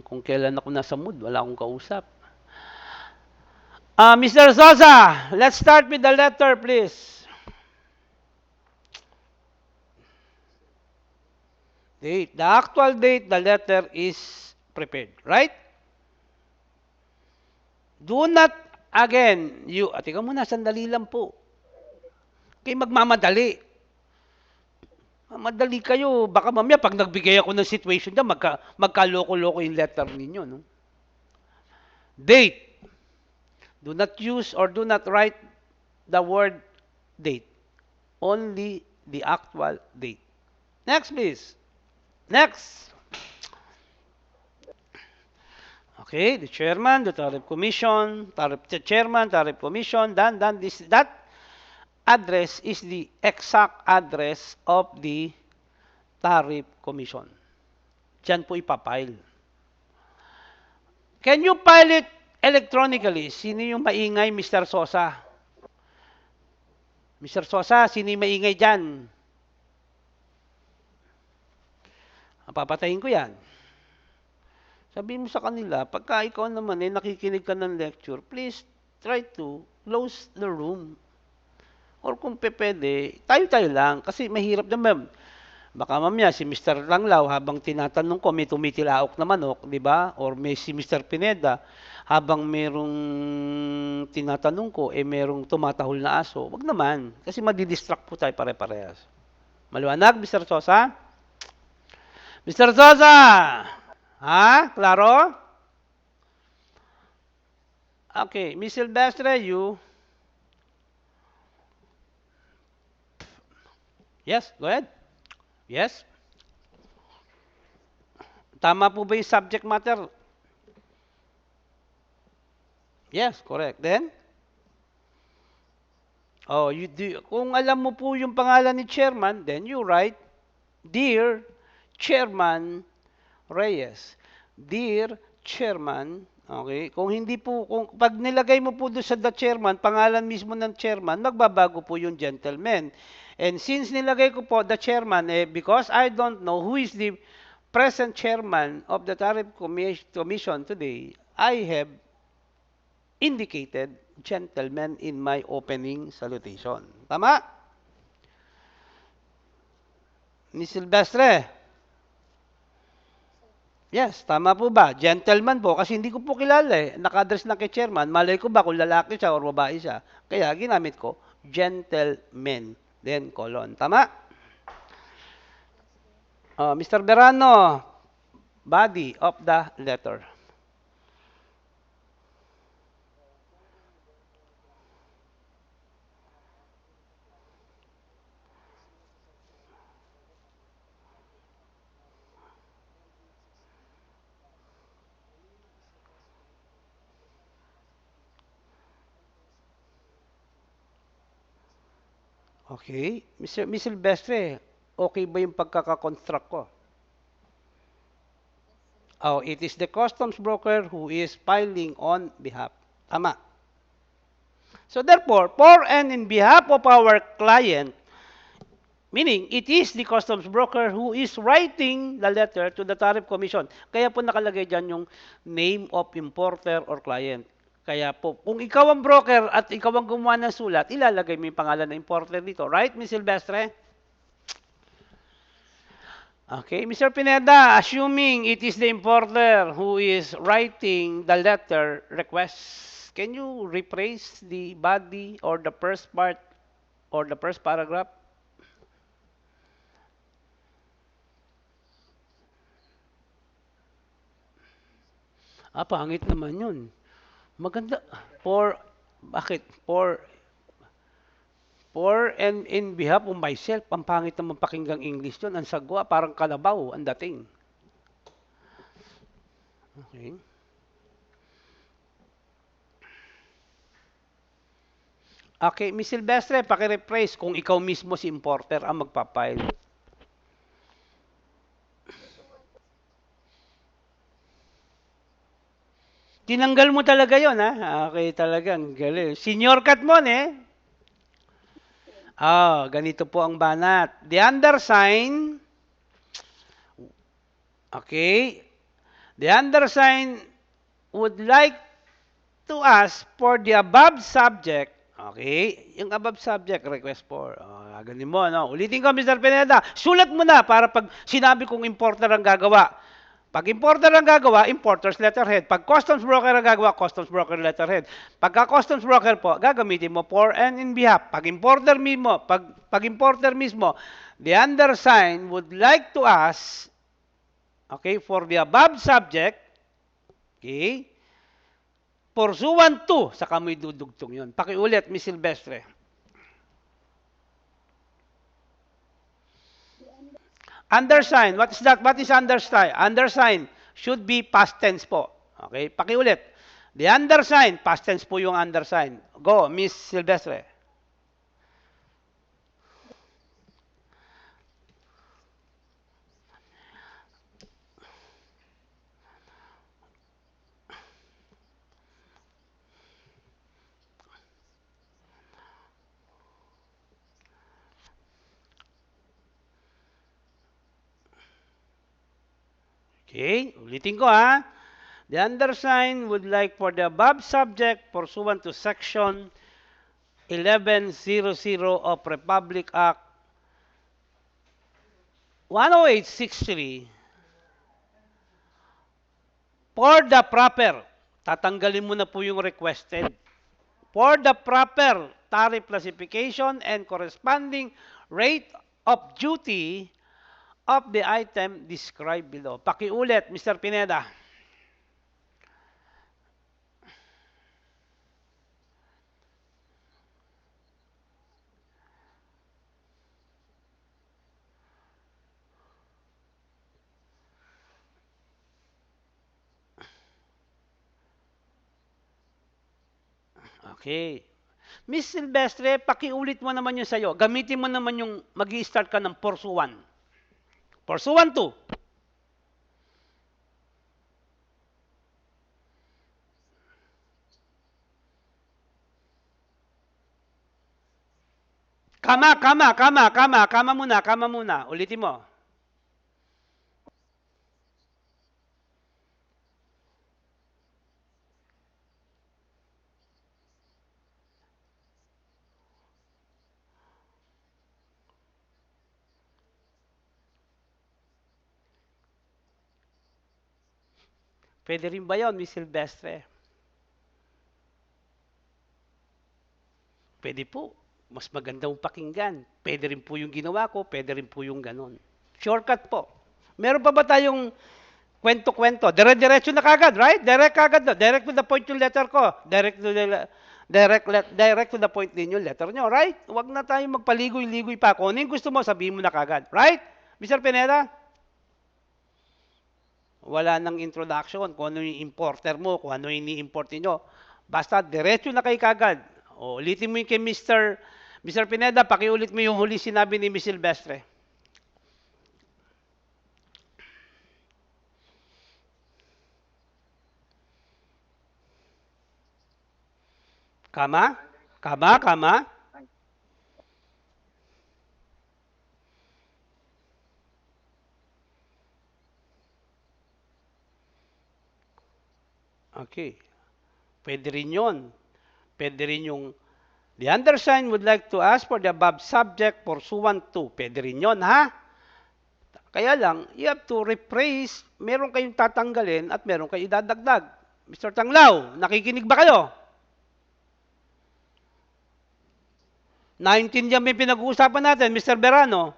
kung kailan ako nasa mood, wala akong kausap. Mr. Sosa, let's start with the letter, please. Date. The actual date, the letter is prepared, right? Do not, again, tika muna, sandali lang po. Kayo magmamadali. Madali kayo. Baka mamaya, pag nagbigay ako ng situation dyan, magkaloko-loko yung letter ninyo, no? Date. Do not use or do not write the word date. Only the actual date. Next, please. Next. Okay, the chairman, the tariff commission, chairman, tariff commission, that address is the exact address of the tariff commission. Diyan po ipapile. Can you file it electronically? Sino yung maingay, Mr. Sosa? Mr. Sosa, sino yung maingay dyan? Papatayin ko yan. Sabihin mo sa kanila, pagka ikaw naman nakikinig ka ng lecture, please try to close the room. Or kung pwede, tayo-tayo lang. Kasi mahirap naman. Baka mamaya si Mr. Langlaw habang tinatanong ko, may tumitilaok na manok, di ba? Or may si Mr. Pineda, habang merong tinatanong ko, merong tumatahol na aso. Wag naman. Kasi madidistract po tayo pare-parehas. Maliwanag, Mr. Sosa? Mr. Sosa! Ha? Klaro? Okay. Miss Silvestre, you? Yes, go ahead. Yes? Tama po ba yung subject matter? Yes, correct. Then? Oh, kung alam mo po yung pangalan ni chairman, then you write, Dear Chairman Reyes. Dear Chairman, okay? Kung hindi po, pag nilagay mo po doon sa the chairman, pangalan mismo ng chairman, magbabago po yung gentleman. And since nilagay ko po the chairman, because I don't know who is the present chairman of the Tariff Commission today, I have indicated gentleman in my opening salutation. Tama? Miss Silvestre? Yes, tama po ba? Gentleman po, kasi hindi ko po kilala Naka-address lang kay chairman. Malay ko ba kung lalaki siya o babae siya. Kaya ginamit ko, gentleman. Then, colon. Tama? Mr. Verano, body of the letter. Okay. Miss Silvestre, okay ba yung pagkakakonstruct ko? Oh, it is the customs broker who is filing on behalf. Tama. So therefore, for and in behalf of our client, meaning it is the customs broker who is writing the letter to the Tariff Commission. Kaya po nakalagay dyan yung name of importer or client. Kaya po, kung ikaw ang broker at ikaw ang gumawa ng sulat, ilalagay mo yung pangalan ng importer dito. Right, Ms. Silvestre? Okay, Mr. Pineda, assuming it is the importer who is writing the letter request, can you rephrase the body or the first part or the first paragraph? Ah, pangit naman yun. Maganda. For, bakit? For and in behalf of myself, ang pangit naman pakinggang English yun. Ang sagwa, parang kalabaw ang dating. Okay. Okay, Miss Silvestre, pakirephrase kung ikaw mismo si importer ang magpapile. Tinanggal mo talaga yon ha? Okay, talagang galing. Senior cut mo, eh. Ah, ganito po ang banat. The undersign, okay, the undersign would like to ask for the above subject, okay, yung above subject, request for, ganin mo, no? Ulitin ko, Mr. Pineda, sulat mo na para pag sinabi kong importer ang gagawa. Pag importer ang gagawa, importer's letterhead. Pag customs broker ang gagawa, customs broker letterhead. Pagka customs broker po, gagamitin mo for and in behalf. Pag importer mismo, the undersigned would like to ask, okay, for the above subject, okay, pursuant to, saka mo idudugtong yun. Pakiulit, Miss Silvestre. Undersign, what is that? What is undersign? Undersign should be past tense po. Okay, pakiulit. The undersign, past tense po yung undersign. Go, Miss Silvestre. Okay, ulitin ko ha. The undersigned would like for the above subject pursuant to section 1100 of Republic Act 10863 for the proper, tatanggalin mo na po yung requested, for the proper tariff classification and corresponding rate of duty of the item described below. Pakiulit, Mr. Pineda. Okay. Miss Silvestre, pakiulit mo naman yung sa'yo. Gamitin mo naman yung mag start ka ng pursuant. Pursuant to. Kama muna. Ulitin mo. Pwede rin ba yun, Miss Silvestre? Pwede po. Mas magandang pakinggan. Pwede rin po yung ginawa ko, pwede rin po yung ganon. Shortcut po. Meron pa ba tayong kwento-kwento? Dire-diretso na kagad, right? Direct kagad na. Direct to the point yung letter ko. Direct to the point din yung letter nyo, right? Huwag na tayong magpaligoy-ligoy pa. Kung ano yung gusto mo, sabihin mo na kagad. Right? Mr. Pineda? Wala nang introduction. Kung ano yung importer mo, kung ano yung ini-import nyo. Basta diretso na kay kagad. O, ulitin mo yung kay Mr. Pineda, pakiulit mo yung huli sinabi ni Miss Silvestre. Kama? Kama? Okay. Pwede rin yun. Pwede rin yung the undersigned would like to ask for the above subject pursuant to. Pwede rin yun, ha? Kaya lang, you have to rephrase, meron kayong tatanggalin at meron kayong idadagdag. Mr. Tanglaw, nakikinig ba kayo? Naintindihan mo yung pinag-uusapan natin, Mr. Verano?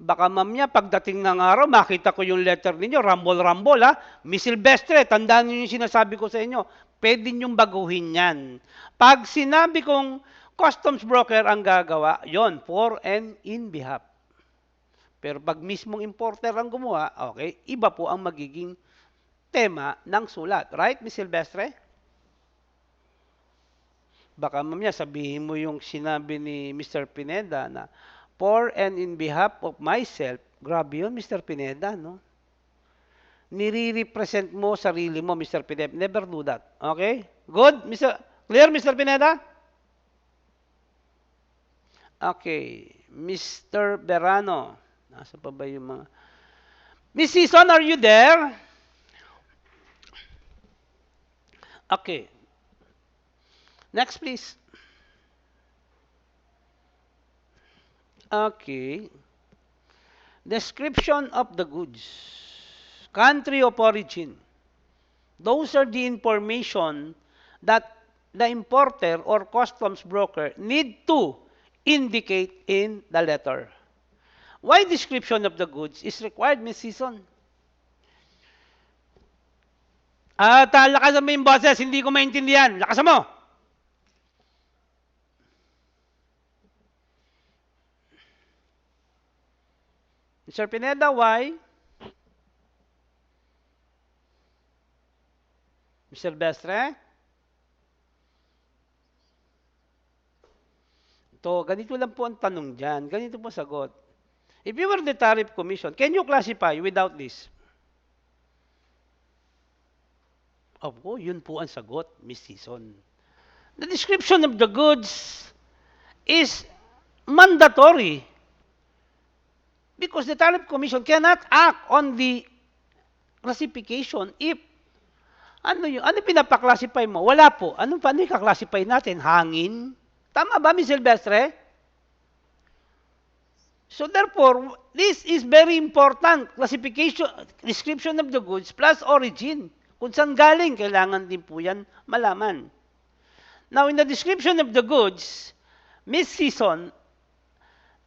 Baka mamaya, pagdating ng araw, makita ko yung letter ninyo, rumble-rumble ha. Miss Silvestre, tandaan niyo yung sinasabi ko sa inyo. Pwede niyong baguhin yan. Pag sinabi kong customs broker ang gagawa, yon for and in behalf. Pero pag mismong importer ang gumawa, okay, iba po ang magiging tema ng sulat. Right, Miss Silvestre? Baka mamaya sabihin mo yung sinabi ni Mr. Pineda na for and in behalf of myself. Grabe yun, Mr. Pineda, no? Nire-represent mo sarili mo, Mr. Pineda. Never do that. Okay? Good? Clear, Mr. Pineda? Okay. Mr. Verano. Nasa pa ba yung mga... Miss Season, are you there? Okay. Next, please. Okay. Description of the goods. Country of origin. Those are the information that the importer or customs broker need to indicate in the letter. Why description of the goods is required, Ms. Season? Lakasan mo yung boses, hindi ko maintindihan. Lakasan mo! Mr. Pineda, why? Mr. Bestre? Ito, ganito lang po ang tanong dyan. Ganito po sagot. If you were the tariff commission, can you classify without this? Opo, yun po ang sagot, Miss Season. The description of the goods is mandatory because the tariff commission cannot act on the classification if ano pinapaklasify mo? Wala po. Paano i-classify natin? Hangin? Tama ba, Ms. Silvestre? So therefore, this is very important. Classification, description of the goods plus origin. Kung saan galing, kailangan din po yan malaman. Now, in the description of the goods, Ms. Season,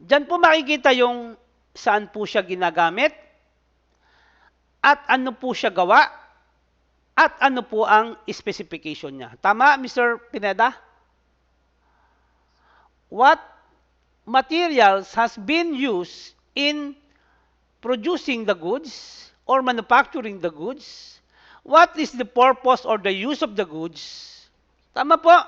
dyan po makikita yung saan po siya ginagamit, at ano po siya gawa, at ano po ang specification niya. Tama, Mr. Pineda? What materials has been used in producing the goods or manufacturing the goods? What is the purpose or the use of the goods? Tama po.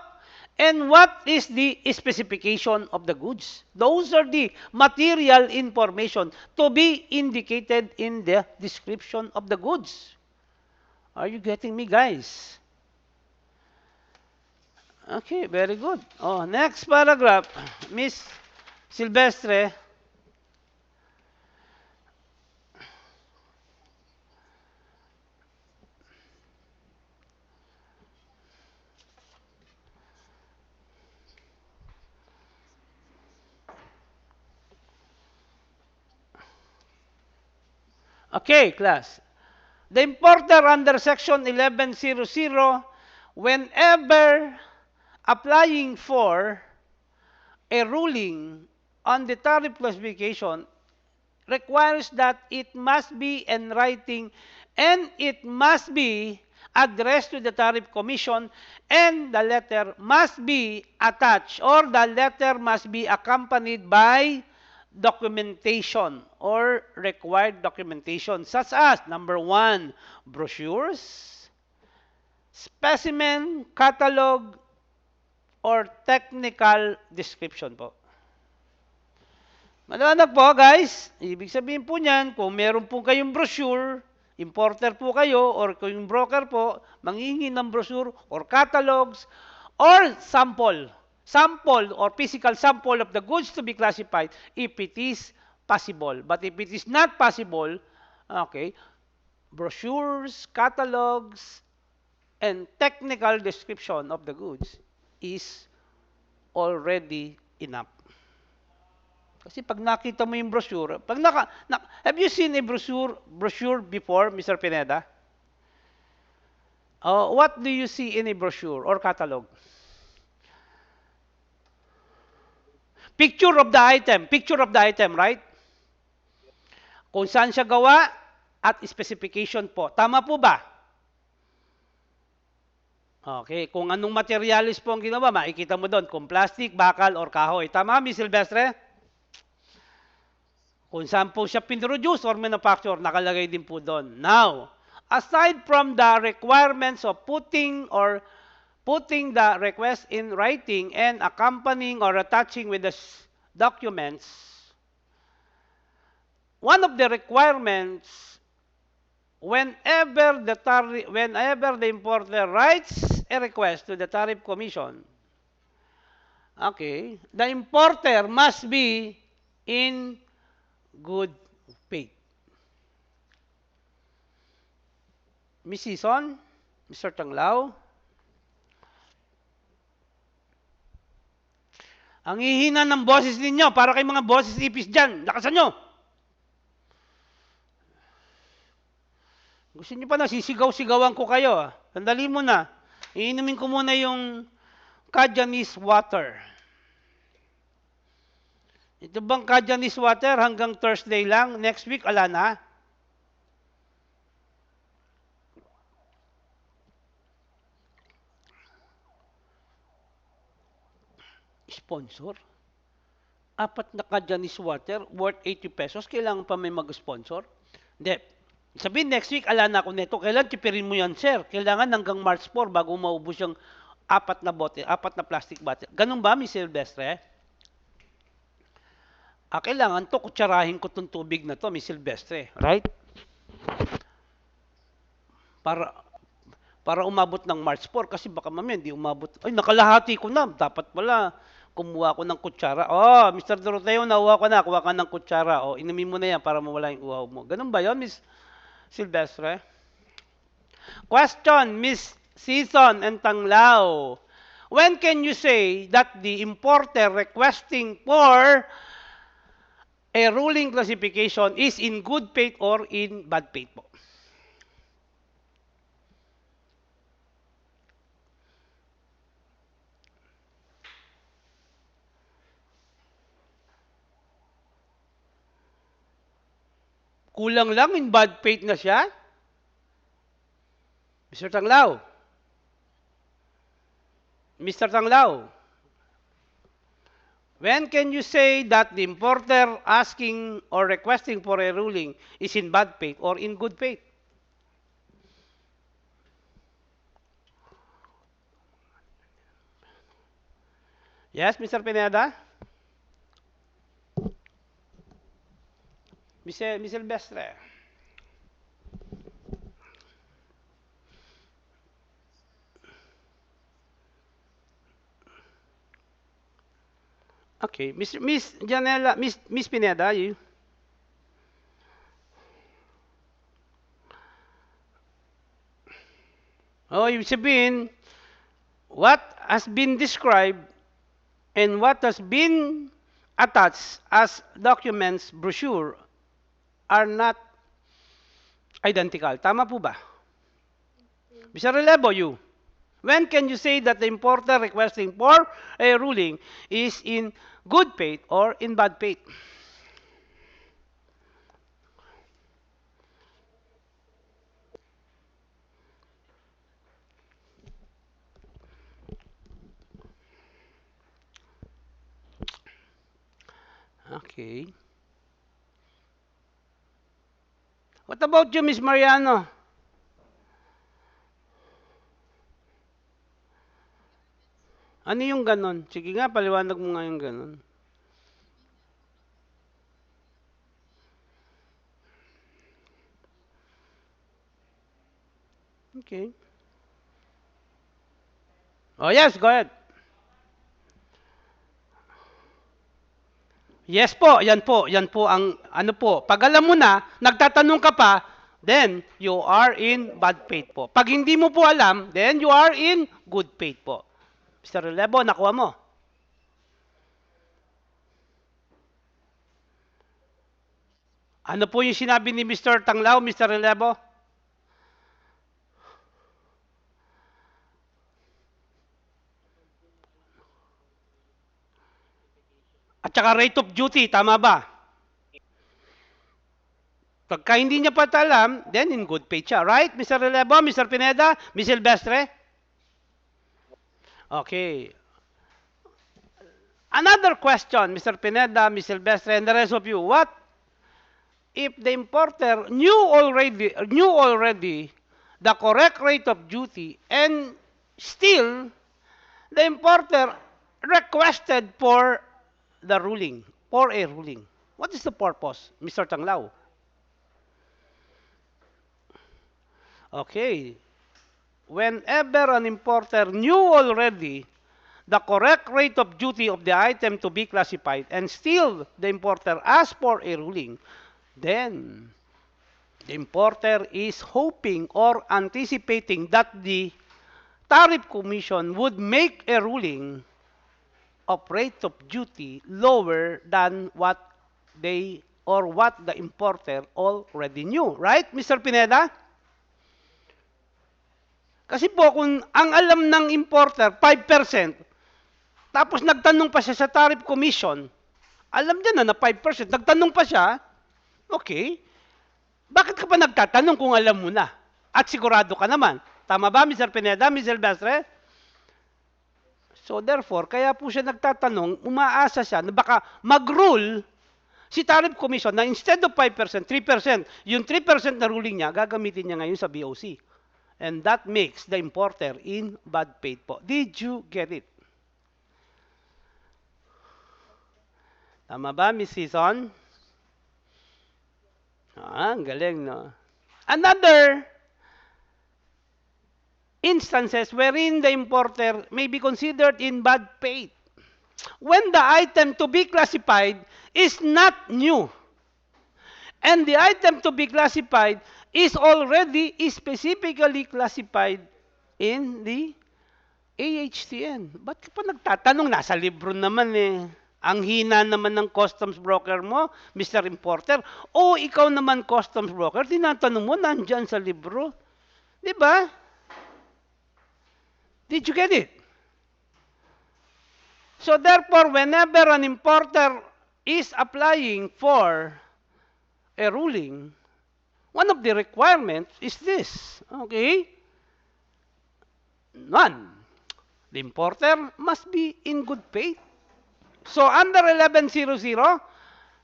And what is the specification of the goods? Those are the material information to be indicated in the description of the goods. Are you getting me, guys? Okay, very good. Oh, next paragraph, Miss Silvestre. Okay, class. The importer under section 1100, whenever applying for a ruling on the tariff classification, requires that it must be in writing and it must be addressed to the tariff commission and the letter must be attached or the letter must be accompanied by documentation or required documentation such as number 1, brochures, specimen, catalog, or technical description po. Maliwanag po, guys. Ibig sabihin po niyan, kung meron po kayong brochure, importer po kayo, or kung yung broker po, manghihingi ng brochure or catalogs, or sample or physical sample of the goods to be classified if it is possible. But if it is not possible, okay, brochures, catalogs, and technical description of the goods is already enough. Kasi pag nakita mo yung brochure, have you seen a brochure before, Mr. Pineda? What do you see in a brochure or catalog? Picture of the item, right? Kung saan siya gawa at specification po. Tama po ba? Okay, kung anong materialis po ang ginawa, makikita mo doon kung plastic, bakal, or kahoy. Tama, Ms. Silvestre? Kung saan po siya pinroduce or manufacture, nakalagay din po doon. Now, aside from the requirements of putting the request in writing and accompanying or attaching with the documents, one of the requirements whenever the importer writes a request to the Tariff Commission, okay, the importer must be in good faith. Ms. Sison, Mr. Tanglao, ang hihina ng boses ninyo para kay mga boses ipis dyan. Lakasan nyo! Gusto nyo pa na, sisigaw-sigawan ko kayo. Sandali mo na. Iinumin ko muna yung Kajanis water. Ito bang Kajanis water hanggang Thursday lang? Next week, ala na? Sponsor? Apat na Kajanis water worth 80 pesos. Kailangan pa may mag-sponsor? Hindi. Sabihin next week, ala na ako neto. Kailan tipirin mo yan, sir? Kailangan hanggang March 4 bago maubos yung apat na plastic bottle. Ganun ba, Ms. Silvestre? Kailangan to, kutsarahin ko itong tubig na to, Ms. Silvestre. Right? Para umabot ng March 4 kasi baka mamaya hindi umabot. Ay, nakalahati ko na. Dapat pala kumuha ko ng kutsara. Mr. Doroteo, nakuha ko na. Kuha ka ng kutsara. Inumin mo na yan para mawala yung uhaw mo. Ganun ba yun, Ms. Silvestre? Question, Ms. Sison and Tanglao. When can you say that the importer requesting for a ruling classification is in good faith or in bad faith po? Kulang lang, in bad faith na siya? Mr. Tanglao? Mr. Tanglao? When can you say that the importer asking or requesting for a ruling is in bad faith or in good faith? Yes, Mr. Pineda? Ms. Silvestre? Okay, Miss Janela, Miss Pineda, you. Ibig sabihin, what has been described and what has been attached as documents, brochure, are not identical. Tama po ba? Mr. Relebo, you. When can you say that the importer requesting for a ruling is in good faith or in bad faith? Okay. What about you, Miss Mariano? Ano yung ganon? Sige nga, paliwanag mo nga yung ganon. Okay. Yes, go ahead. Yes po, yan po ang ano po. Pag alam mo na, nagtatanong ka pa, then you are in bad faith po. Pag hindi mo po alam, then you are in good faith po. Mr. Relebo, nakuha mo. Ano po yung sinabi ni Mr. Tanglao, Mr. Relevo? At saka rate of duty, tama ba? Pagka hindi niya pa alam, then in good faith siya. Right, Mr. Relevo, Mr. Pineda, Ms. Silvestre? Okay. Another question, Mr. Pineda, Ms. Silvestre, and the rest of you. What if the importer knew already the correct rate of duty and still the importer requested for a ruling? What is the purpose, Mr. Tanglao? Okay. Whenever an importer knew already the correct rate of duty of the item to be classified and still the importer asked for a ruling, then the importer is hoping or anticipating that the tariff commission would make a ruling of rate of duty lower than what the importer already knew. Right, Mr. Pineda? Kasi po, kung ang alam ng importer, 5%, tapos nagtanong pa siya sa tariff commission, alam niya na 5%, nagtanong pa siya, okay, bakit ka pa nagtatanong kung alam mo na? At sigurado ka naman. Tama ba, Mr. Pineda, Ms. Silvestre? So therefore, kaya po siya nagtatanong, umaasa siya na baka mag-rule si tariff commission na instead of 5%, 3%, yung 3% na ruling niya, gagamitin niya ngayon sa BOC. And that makes the importer in bad faith po. Did you get it? Tama ba, Ms. Season? Ang galing, no? Another instances wherein the importer may be considered in bad faith when the item to be classified is not new and the item to be classified is already specifically classified in the AHTN. Ba't ka pa nagtatanong? Nasa libro naman eh. Ang hina naman ng customs broker mo, Mr. Importer. O ikaw naman customs broker, tinatanong mo, nandyan sa libro. Di ba? Did you get it? So therefore, whenever an importer is applying for a ruling, one of the requirements is this, okay? One, the importer must be in good faith. So under 1100,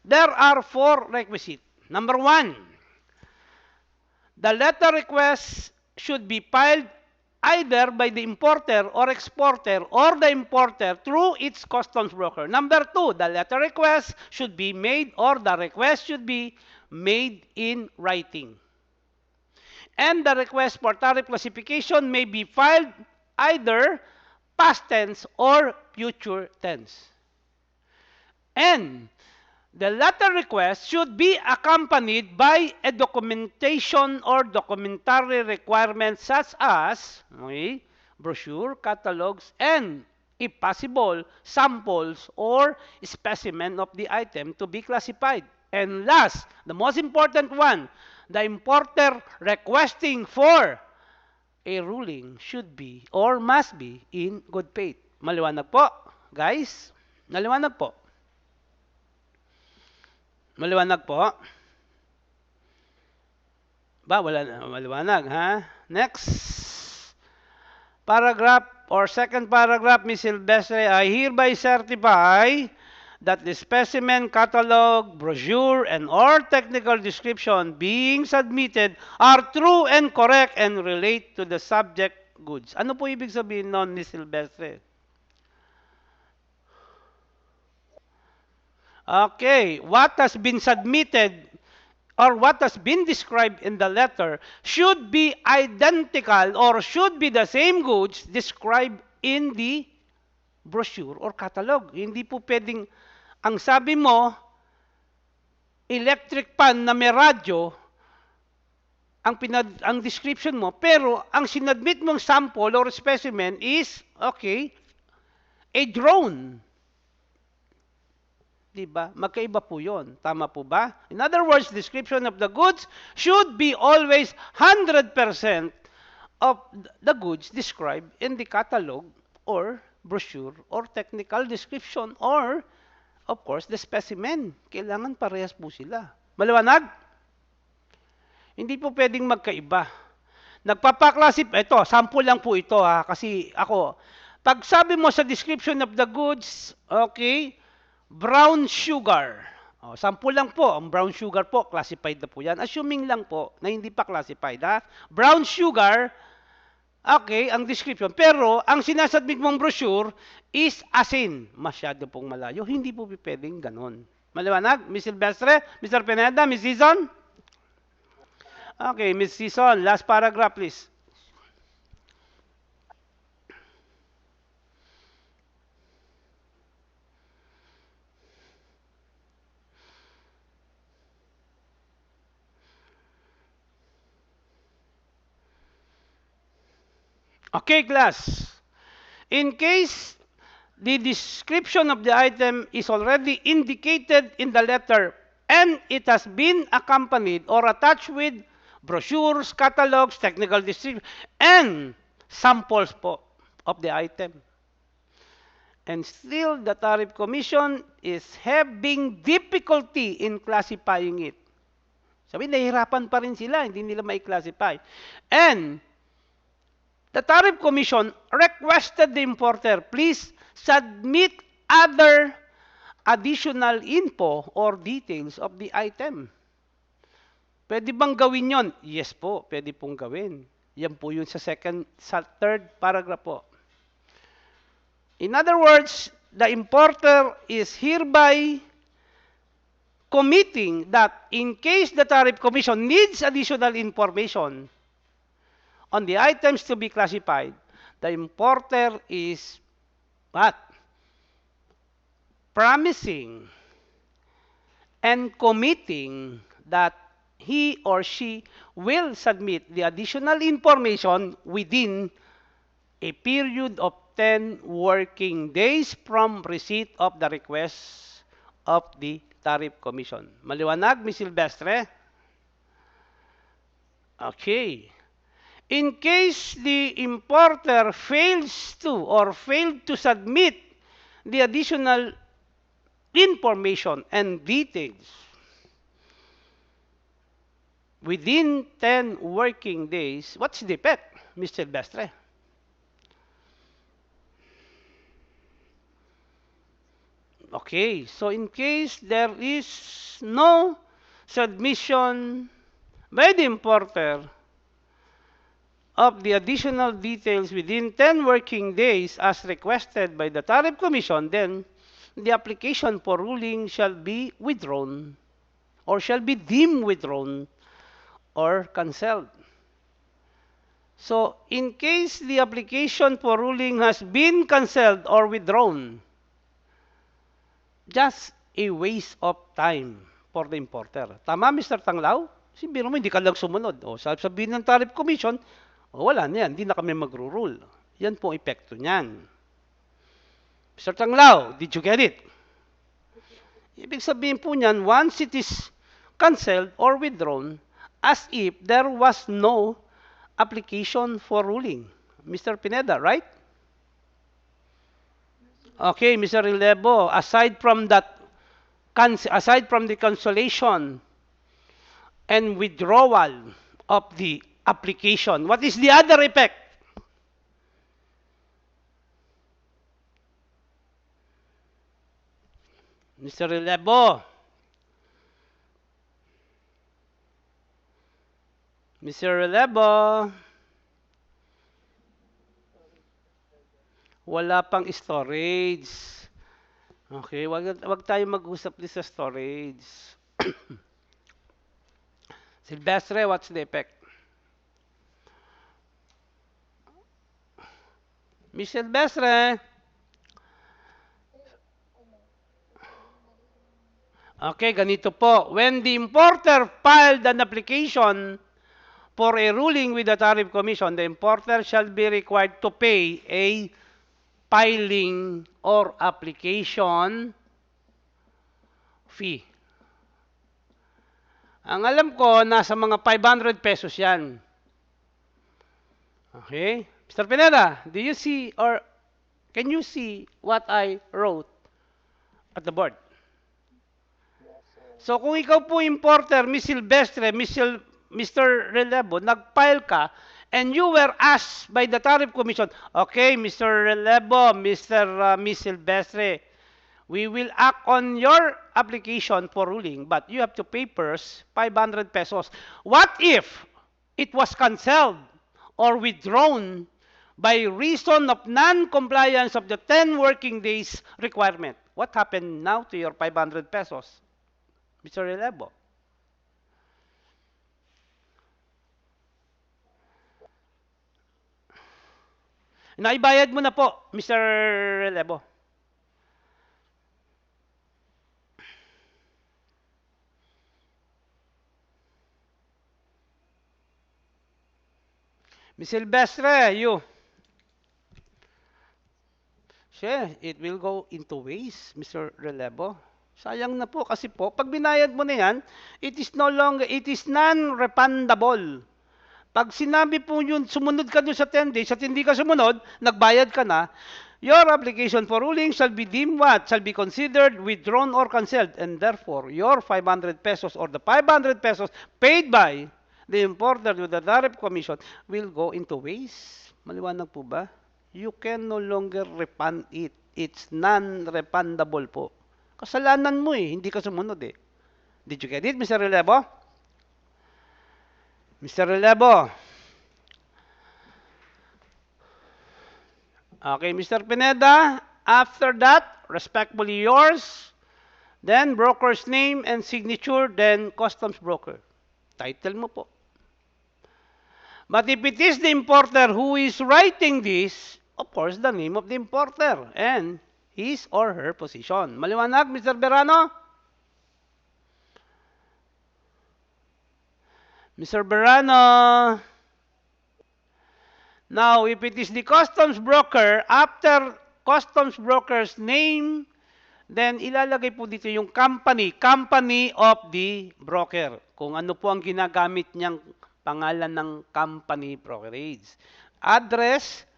there are 4 requisites. Number 1, the letter request should be filed either by the importer or exporter or the importer through its customs broker. Number 2, the letter request should be made or the request should be made in writing. And the request for tariff classification may be filed either past tense or future tense. And the letter request should be accompanied by a documentation or documentary requirements such as brochure, catalogs, and, if possible, samples or specimen of the item to be classified. And last, the most important one, the importer requesting for a ruling should be or must be in good faith. Maliwanag po, guys? Maliwanag po. Maliwanag po. Ba, wala na. Maliwanag, ha? Next. Paragraph or second paragraph, Ms. Silvestre, I hereby certify that the specimen, catalog, brochure, and or technical description being submitted are true and correct and relate to the subject goods. Ano po ibig sabihin nun, Ms. Silvestre? Okay, what has been submitted or what has been described in the letter should be identical or should be the same goods described in the brochure or catalog. Hindi po pwedeng, ang sabi mo, electric pan na may radyo, ang description mo, pero ang sinadmit mong sample or specimen is, okay, a drone. Diba? Magkaiba po yun. Tama po ba? In other words, description of the goods should be always 100% of the goods described in the catalog or brochure or technical description or, of course, the specimen. Kailangan parehas po sila. Maliwanag? Hindi po pwedeng magkaiba. Ito, sample lang po ito ha, kasi ako, pag sabi mo sa description of the goods, okay, brown sugar. Sample lang po, ang brown sugar po, classified na po yan. Assuming lang po na hindi pa classified ha. Brown sugar, okay, ang description. Pero, ang sinasubmit mong brochure is asin. Masyado pong malayo. Hindi po pwedeng ganon. Maliwanag? Ms. Silvestre, Mr. Pineda, Ms. Season? Okay, Ms. Season, last paragraph, please. Okay, class. In case the description of the item is already indicated in the letter and it has been accompanied or attached with brochures, catalogs, technical description, and samples po of the item. And still, the Tariff Commission is having difficulty in classifying it. Sabi, nahihirapan pa rin sila, hindi nila mai-classify. And the Tariff Commission requested the importer, please submit other additional info or details of the item. Pwede bang gawin yon? Yes po, pwede pong gawin. Yan po yun sa third paragraph po. In other words, the importer is hereby committing that in case the Tariff Commission needs additional information on the items to be classified, the importer is what? Promising and committing that he or she will submit the additional information within a period of 10 working days from receipt of the request of the Tariff Commission. Maliwanag, Ms. Silvestre? Okay. In case the importer fails to or failed to submit the additional information and details within 10 working days, what's the effect, Ms. Silvestre? Okay, so in case there is no submission by the importer of the additional details within 10 working days as requested by the Tariff Commission, then the application for ruling shall be withdrawn or shall be deemed withdrawn or cancelled. So, in case the application for ruling has been cancelled or withdrawn, just a waste of time for the importer. Tama, Mr. Tanglaw? Sibiro mo, hindi ka lang sumunod. O, sabihin ng Tariff Commission, wala na yan, hindi na kami magro-rule. Yan po ang epekto niyan. Mr. Tanglaw, did you get it? Ibig sabihin po niyan, once it is cancelled or withdrawn, as if there was no application for ruling. Mr. Pineda, right? Okay, Mr. Rilebo, aside from the cancellation and withdrawal of the application, what is the other effect? Mr. Rilebo. Mr. Rilebo. Wala pang storage. Okay, wag tayo mag-usap din sa storage. Silvestre, what's the effect? Miss Silvestre. Okay, ganito po. When the importer filed an application for a ruling with the Tariff Commission, the importer shall be required to pay a filing or application fee. Ang alam ko, nasa mga 500 pesos yan. Okay? Mr. Pineda, do you see or can you see what I wrote at the board? So kung ikaw po importer, Miss Silvestre, Mr. Relebo, nag-file ka, and you were asked by the Tariff Commission, okay, Mr. Relebo, Miss Silvestre, we will act on your application for ruling, but you have to pay first 500 pesos. What if it was cancelled or withdrawn by reason of non-compliance of the 10 working days requirement? What happened now to your 500 pesos? Mr. Relebo. Naibayad mo na po, Mr. Relebo. Miss Silvestre, you. Siya, it will go into waste, Mr. Relebo. Sayang na po kasi po, pag binayad mo na yan, it is no longer, it is non-refundable. Pag sinabi po yun, sumunod ka dun sa 10 days, at hindi ka sumunod, nagbayad ka na, your application for ruling shall be deemed what? Shall be considered withdrawn or cancelled, and therefore, your 500 pesos or the 500 pesos paid by the importer to the tariff commission will go into waste. Maliwanag po ba? You can no longer refund it. It's non-refundable po. Kasalanan mo eh, hindi ka sumunod eh. Did you get it, Mr. Relebo? Mr. Relebo. Okay, Mr. Pineda, after that, respectfully yours, then broker's name and signature, then customs broker. Title mo po. But if it is the importer who is writing this, of course, the name of the importer and his or her position. Maliwanag, Mr. Berano? Mr. Berano. Now, if it is the customs broker, after customs broker's name, then ilalagay po dito yung company of the broker. Kung ano po ang ginagamit niyang pangalan ng company brokerage. Address,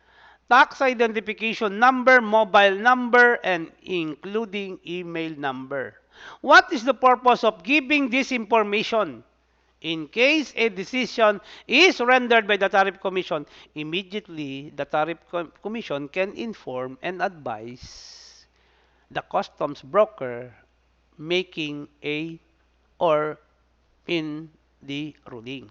tax identification number, mobile number, and including email number. What is the purpose of giving this information? In case a decision is rendered by the Tariff Commission, immediately the Tariff Commission can inform and advise the customs broker making a or in the ruling.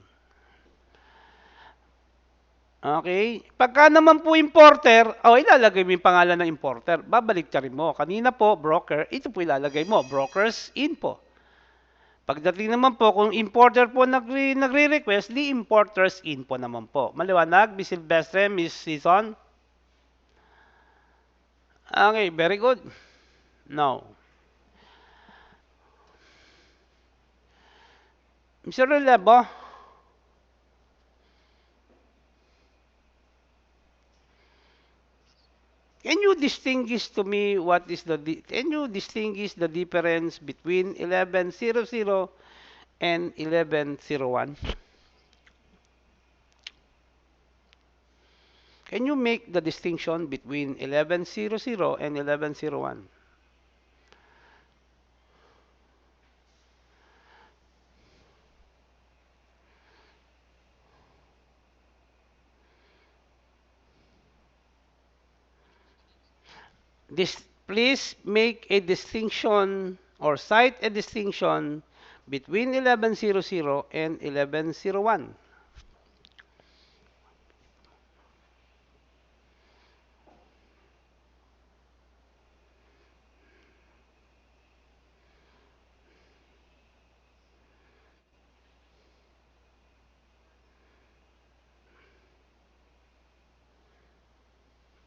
Okay? Pagka naman po importer, ilalagay mo yung pangalan ng importer. Babalik ka rin mo. Kanina po, broker, ito po ilalagay mo. Broker's info. Pagdating naman po, kung importer po nagre-request, the importer's info naman po. Maliwanag, Miss Silvestre, Miss Season? Okay, very good. Now, Mr. Relebo, can you distinguish to me can you distinguish the difference between 1100 and 1101? Can you make the distinction between 1100 and 1101? Please make a distinction or cite a distinction between 1100 and 1101.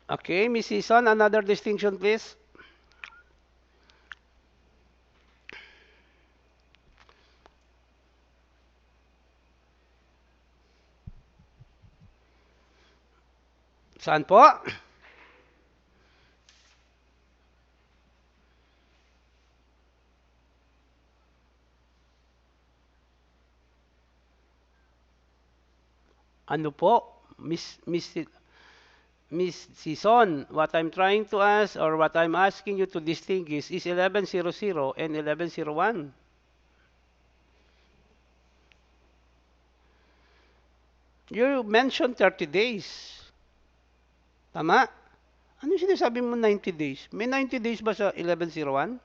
Okay, Ms. Season, another distinction, please. Saan po? Ano po, Miss Sison, what I'm trying to ask or what I'm asking you to distinguish is 1100 and 1101. You mentioned 30 days. Tama? Ano yung sinasabi mo 90 days? May 90 days ba sa 1101?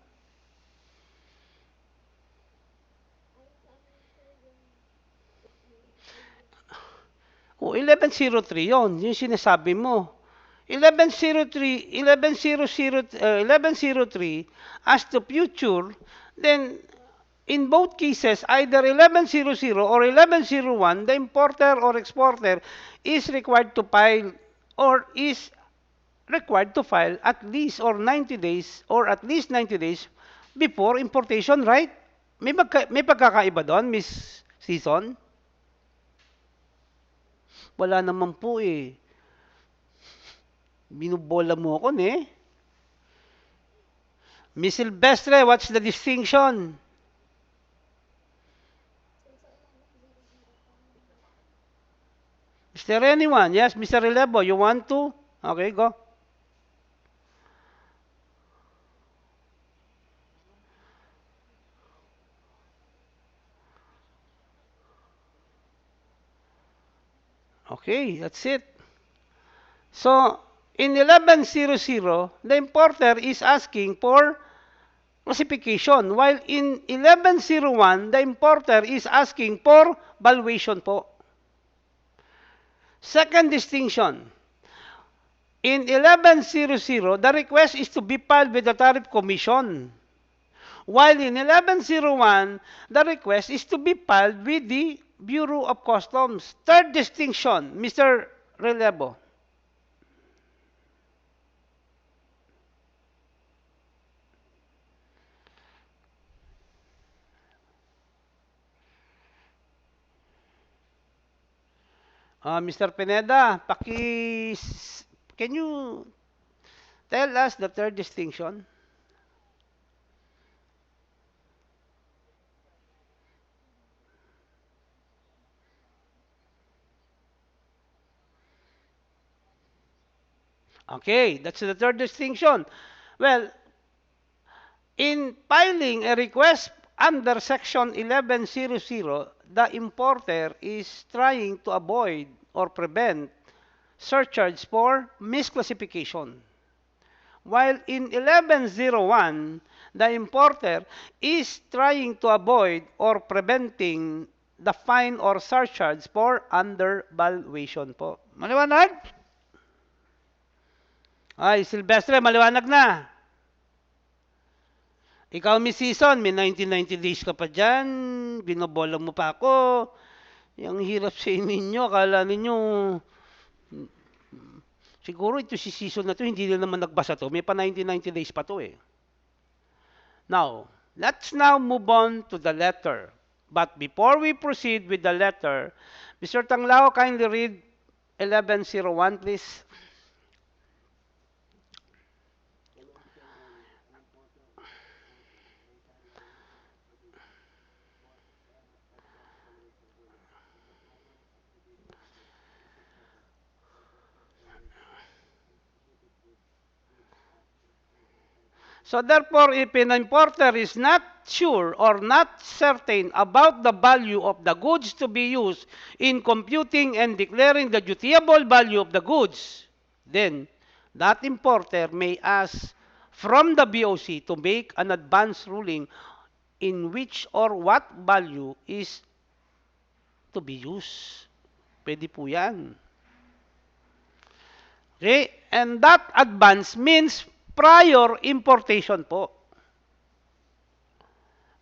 O, 1103 yon, yung sinasabi mo. 1103, 1103 as to future, then in both cases, either 1100 or 1101, the importer or exporter is required to file or is required to file at least or 90 days or at least 90 days before importation, right? May pagkakaiba doon, Miss Season? Wala naman po eh. Binubola mo ako, eh. Miss Silvestre, what's the distinction? Is there anyone? Yes, Mr. Relebo, you want to? Okay, go. Okay, that's it. So, in 1100, the importer is asking for classification, while in 1101, the importer is asking for valuation po. Second distinction, in 1100, the request is to be filed with the Tariff Commission, while in 1101, the request is to be filed with the Bureau of Customs. Third distinction, Mr. Relebo. Mr. Pineda, can you tell us the third distinction? Okay, that's the third distinction. Well, in filing a request under Section 1100, the importer is trying to avoid or prevent surcharge for misclassification. While in 1101, the importer is trying to avoid or preventing the fine or surcharge for undervaluation po. Maliwanag? Ay, Silvestre, maliwanag na. Ikaw, Miss Season, may 1990 days ka pa dyan. Binobola mo pa ako. Yung hirap sa ninyo. Akala ninyo, siguro ito si Season na to, hindi na naman nagbasa to. May pa 1990 days pa to eh. Now, let's now move on to the letter. But before we proceed with the letter, Mr. Tanglao, kindly read 1101, please. So therefore, if an importer is not sure or not certain about the value of the goods to be used in computing and declaring the dutiable value of the goods, then that importer may ask from the BOC to make an advance ruling in which or what value is to be used. Pwede po yan. Okay? And that advance means prior importation po.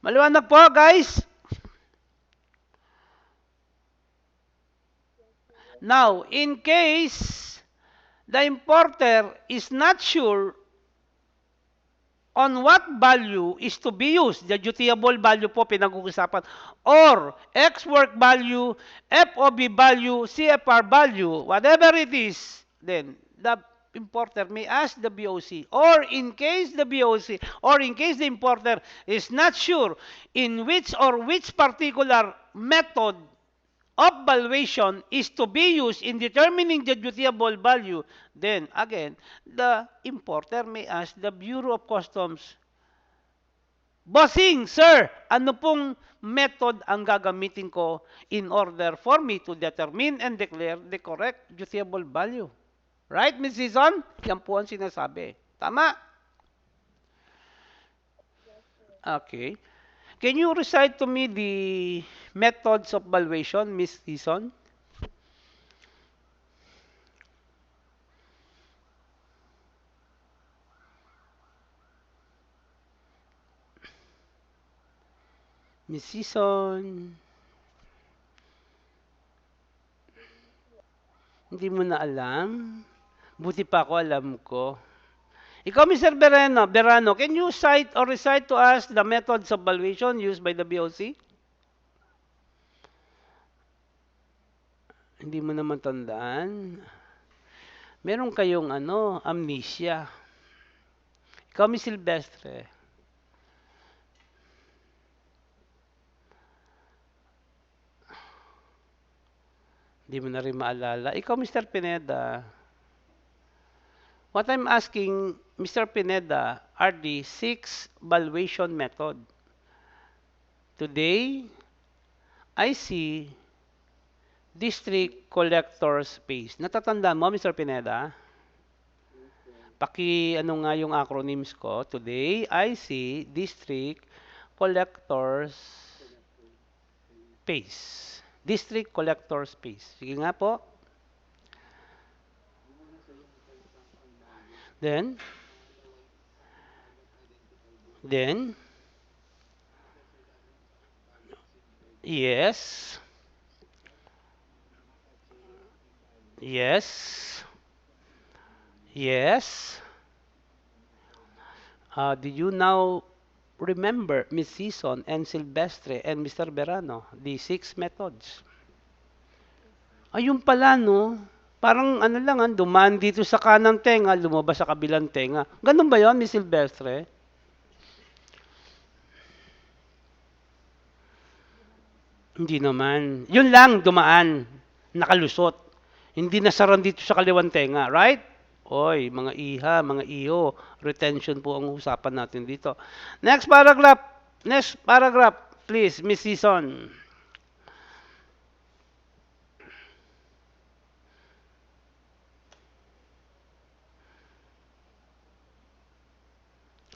Maliwanag po, guys. Now, in case the importer is not sure on what value is to be used, the dutiable value po pinag-uusapan, or ex-work value, FOB value, CFR value, whatever it is, then the importer may ask the BOC, or in case the BOC, or in case the importer is not sure in which or which particular method of valuation is to be used in determining the dutiable value, then again, the importer may ask the Bureau of Customs, Bossing, sir, ano pong method ang gagamitin ko in order for me to determine and declare the correct dutiable value? Right, Ms. Season? Yan po ang sinasabi. Tama? Okay. Can you recite to me the methods of valuation, Ms. Season? Ms. Season, hindi mo na alam? Buti pa ako alam ko. Ikaw, Mr. Berano, can you cite or recite to us the methods of valuation used by the BOC? Hindi mo naman tandaan. Meron kayong amnesia. Ikaw, Ms. Silvestre. Hindi mo na rin maalala. Ikaw, Mr. Pineda. What I'm asking, Mr. Pineda, are the 6 valuation method. Today, I see district collector space. Natatanda mo, Mr. Pineda? Ano nga yung acronyms ko? Today, I see district collector space. District collector space. Sige nga po. Then, yes, yes, yes. Do you now remember Miss Season and Silvestre and Mr. Berano, the 6 methods? Ayun pala, no? Parang lang, dumaan dito sa kanang tenga, lumabas sa kabilang tenga. Ganun ba yon, Miss Silvestre? Hindi naman. Yun lang, dumaan. Nakalusot. Hindi nasaran dito sa kaliwang tenga, right? Oy, mga iha, mga iho, retention po ang usapan natin dito. Next paragraph. Next paragraph, please, Miss Season.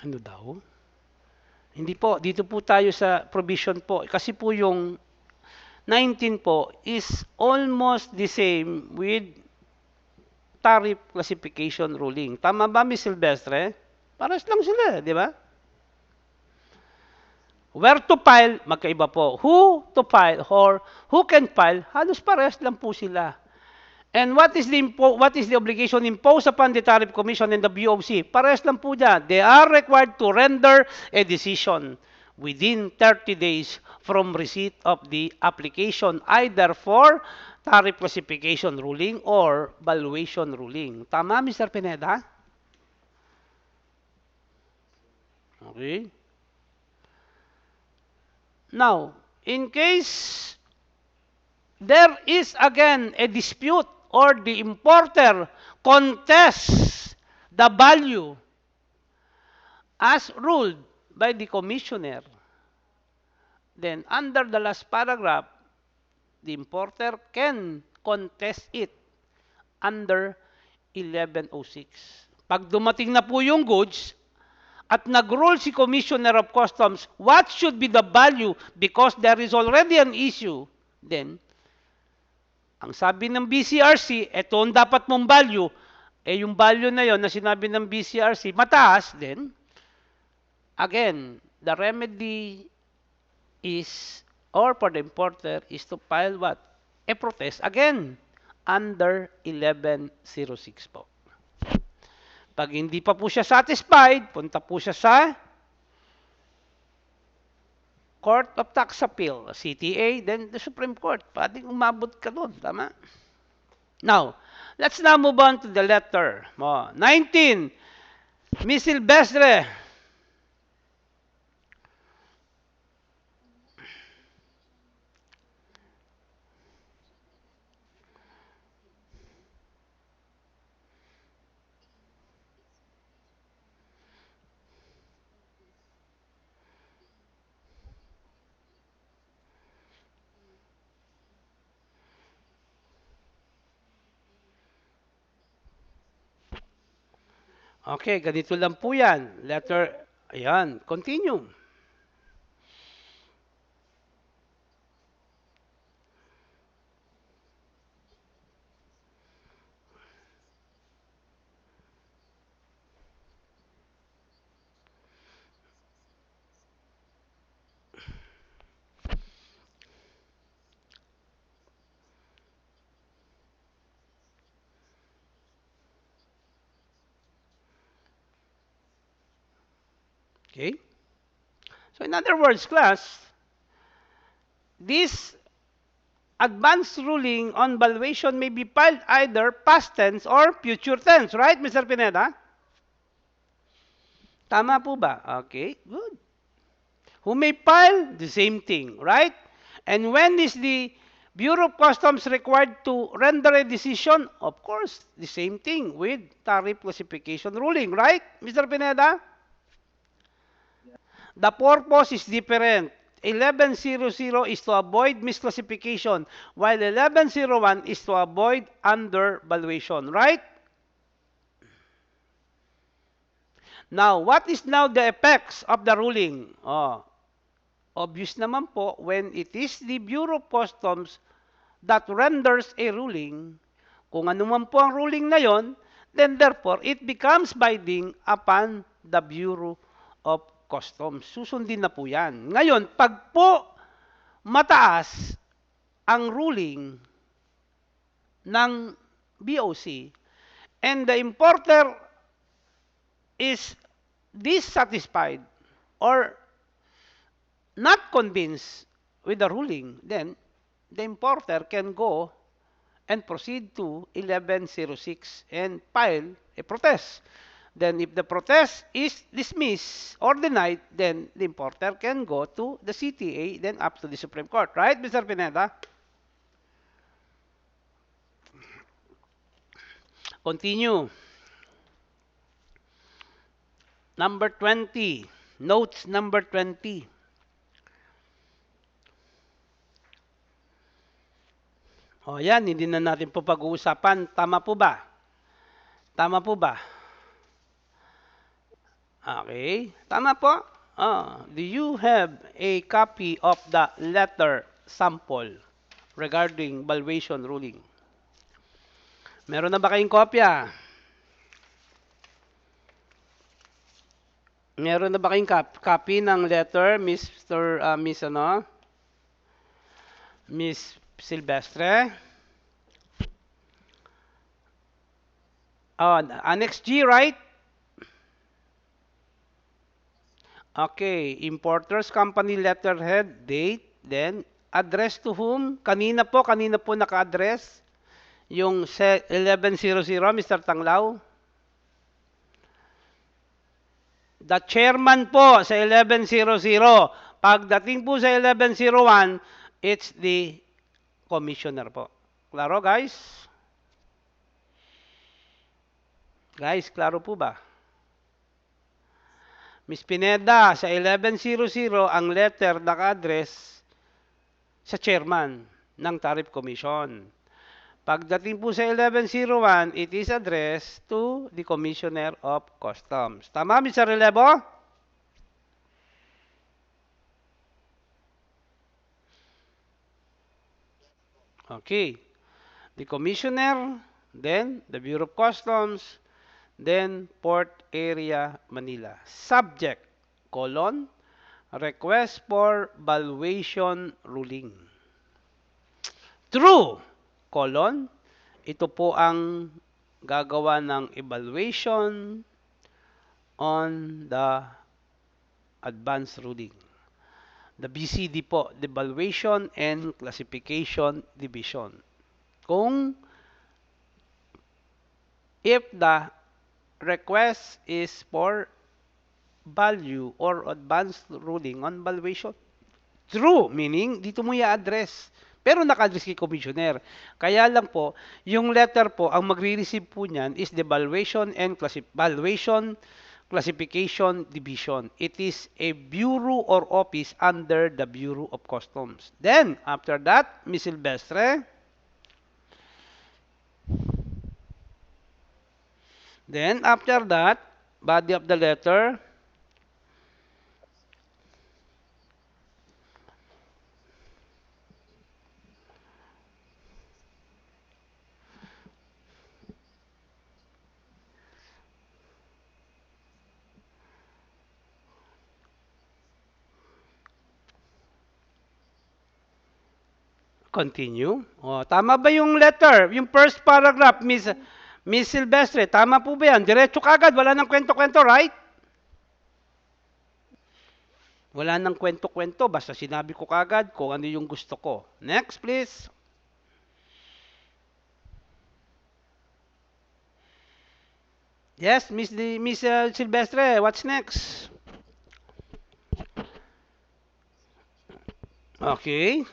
Ano daw? Hindi po, dito po tayo sa provision po. Kasi po yung 19 po is almost the same with tariff classification ruling. Tama ba, Ms. Silvestre? Pares lang sila, di ba? Where to file, magkaiba po. Who to file or who can file, halos pares lang po sila. And what is the obligation imposed upon the Tariff Commission and the BOC? Pares lang po dyan. They are required to render a decision within 30 days from receipt of the application, either for tariff classification ruling or valuation ruling. Tama, Mr. Pineda? Okay. Now, in case there is again a dispute or the importer contests the value as ruled by the commissioner, then under the last paragraph, the importer can contest it under 1106. Pag dumating na po yung goods, at nag-rule si Commissioner of Customs, what should be the value because there is already an issue, then, ang sabi ng BCRC, ito ang dapat mong value, yung value na yon na sinabi ng BCRC, mataas, then, again, the remedy is, or for the importer, is to file what? A protest, again, under 1106 po. Pag hindi pa po siya satisfied, punta po siya sa Court of Tax Appeal, CTA, then the Supreme Court. Pwedeng umabot ka doon, tama? Now, let's now move on to the letter. 19. Miss Silvestre. Okay, ganito lang po yan. Letter, ayan, continue. Okay? So in other words, class, this advanced ruling on valuation may be filed either past tense or future tense, right, Mr. Pineda? Tama po ba? Okay, good. Who may file? The same thing, right? And when is the Bureau of Customs required to render a decision? Of course, the same thing with tariff classification ruling, right, Mr. Pineda? The purpose is different. 1100 is to avoid misclassification, while 1101 is to avoid undervaluation, right? Now, what is now the effects of the ruling? Oh, obvious naman po, when it is the Bureau of Customs that renders a ruling, kung ano man po ang ruling na yon, then therefore, it becomes binding upon the Bureau of Customs. Susundin na po yan. Ngayon, pag po mataas ang ruling ng BOC and the importer is dissatisfied or not convinced with the ruling, then the importer can go and proceed to 1106 and file a protest. Then if the protest is dismissed or denied, then the importer can go to the CTA, then up to the Supreme Court. Right, Mr. Pineda? Continue. Number 20. Notes number 20. O yan, hindi na natin po pag-uusapan. Tama po ba? Tama po ba? Okay. Tama po? Do you have a copy of the letter sample regarding valuation ruling? Meron na ba kayong kopya? Meron na ba kayong copy ng letter, Miss Silvestre? Annex G, right? Okay, importers company letterhead, date, then address to whom? Kanina po naka-address yung 1100, Mr. Tanglaw. The chairman po sa 1100. Pagdating po sa 1101, it's the commissioner po. Klaro, guys? Guys, klaro po ba? Miss Pineda, sa 1100, ang letter naka-address sa chairman ng Tariff Commission. Pagdating po sa 1101, it is addressed to the Commissioner of Customs. Tama, Mr. Relevo? Okay. The Commissioner, then the Bureau of Customs, then Port Area, Manila. Subject, colon, request for valuation ruling. True, colon, ito po ang gagawa ng evaluation on the advanced ruling. The BCD po, the Valuation and Classification Division. Kung if the request is for value or advanced ruling on valuation, true, meaning dito mo i-address. Pero naka-address kay commissioner. Kaya lang po, yung letter po, ang magre-receive po niyan is the Valuation and Classification Division. It is a bureau or office under the Bureau of Customs. Then, after that, Ms. Silvestre, then after that, Body of the letter. Continue. O, tama ba yung letter? Yung first paragraph, Miss Silvestre, tama po ba yan? Diretso kagad, wala nang kwento-kwento, right? Wala nang kwento-kwento, basta sinabi ko kagad kung ano yung gusto ko. Next, please. Yes, Miss Silvestre, what's next? Okay.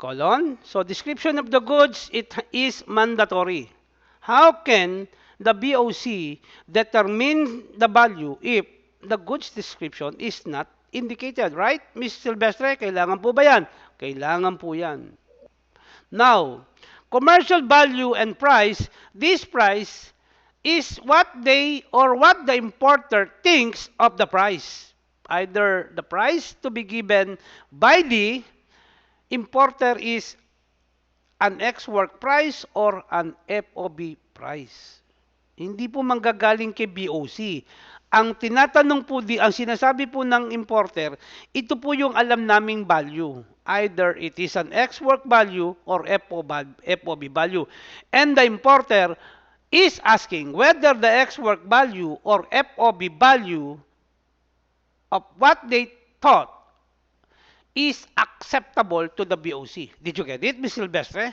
Colon. So, description of the goods, it is mandatory. How can the BOC determine the value if the goods description is not indicated, right? Miss Silvestre, kailangan po ba yan? Kailangan po yan. Now, commercial value and price, this price is what they or what the importer thinks of the price. Either the price to be given by the importer is an ex-work price or an FOB price. Hindi po manggagaling kay BOC. Ang tinatanong po ang sinasabi po ng importer, ito po yung alam naming value. Either it is an ex-work value or FOB value. And the importer is asking whether the ex-work value or FOB value of what they thought is acceptable to the BOC. Did you get it, Ms. Silvestre?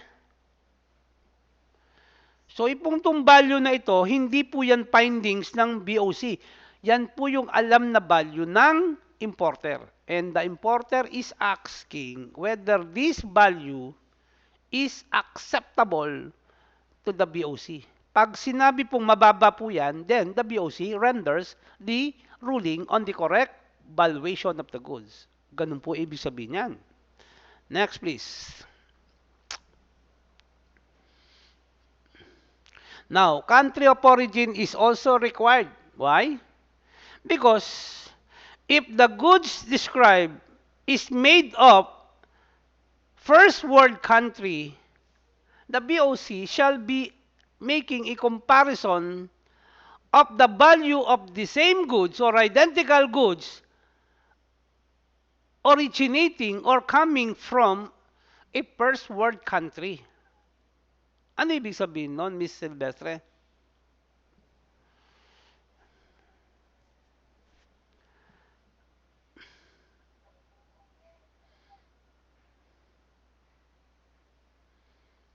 So, itong value na ito, hindi po yan findings ng BOC. Yan po yung alam na value ng importer. And the importer is asking whether this value is acceptable to the BOC. Pag sinabi pong mababa po yan, then the BOC renders the ruling on the correct valuation of the goods. Ganun po ibig sabihin yan. Next, please. Now, country of origin is also required. Why? Because if the goods described is made of first world country, the BOC shall be making a comparison of the value of the same goods or identical goods originating or coming from a first world country. Ano ibig sabihin nun, Miss Silvestre?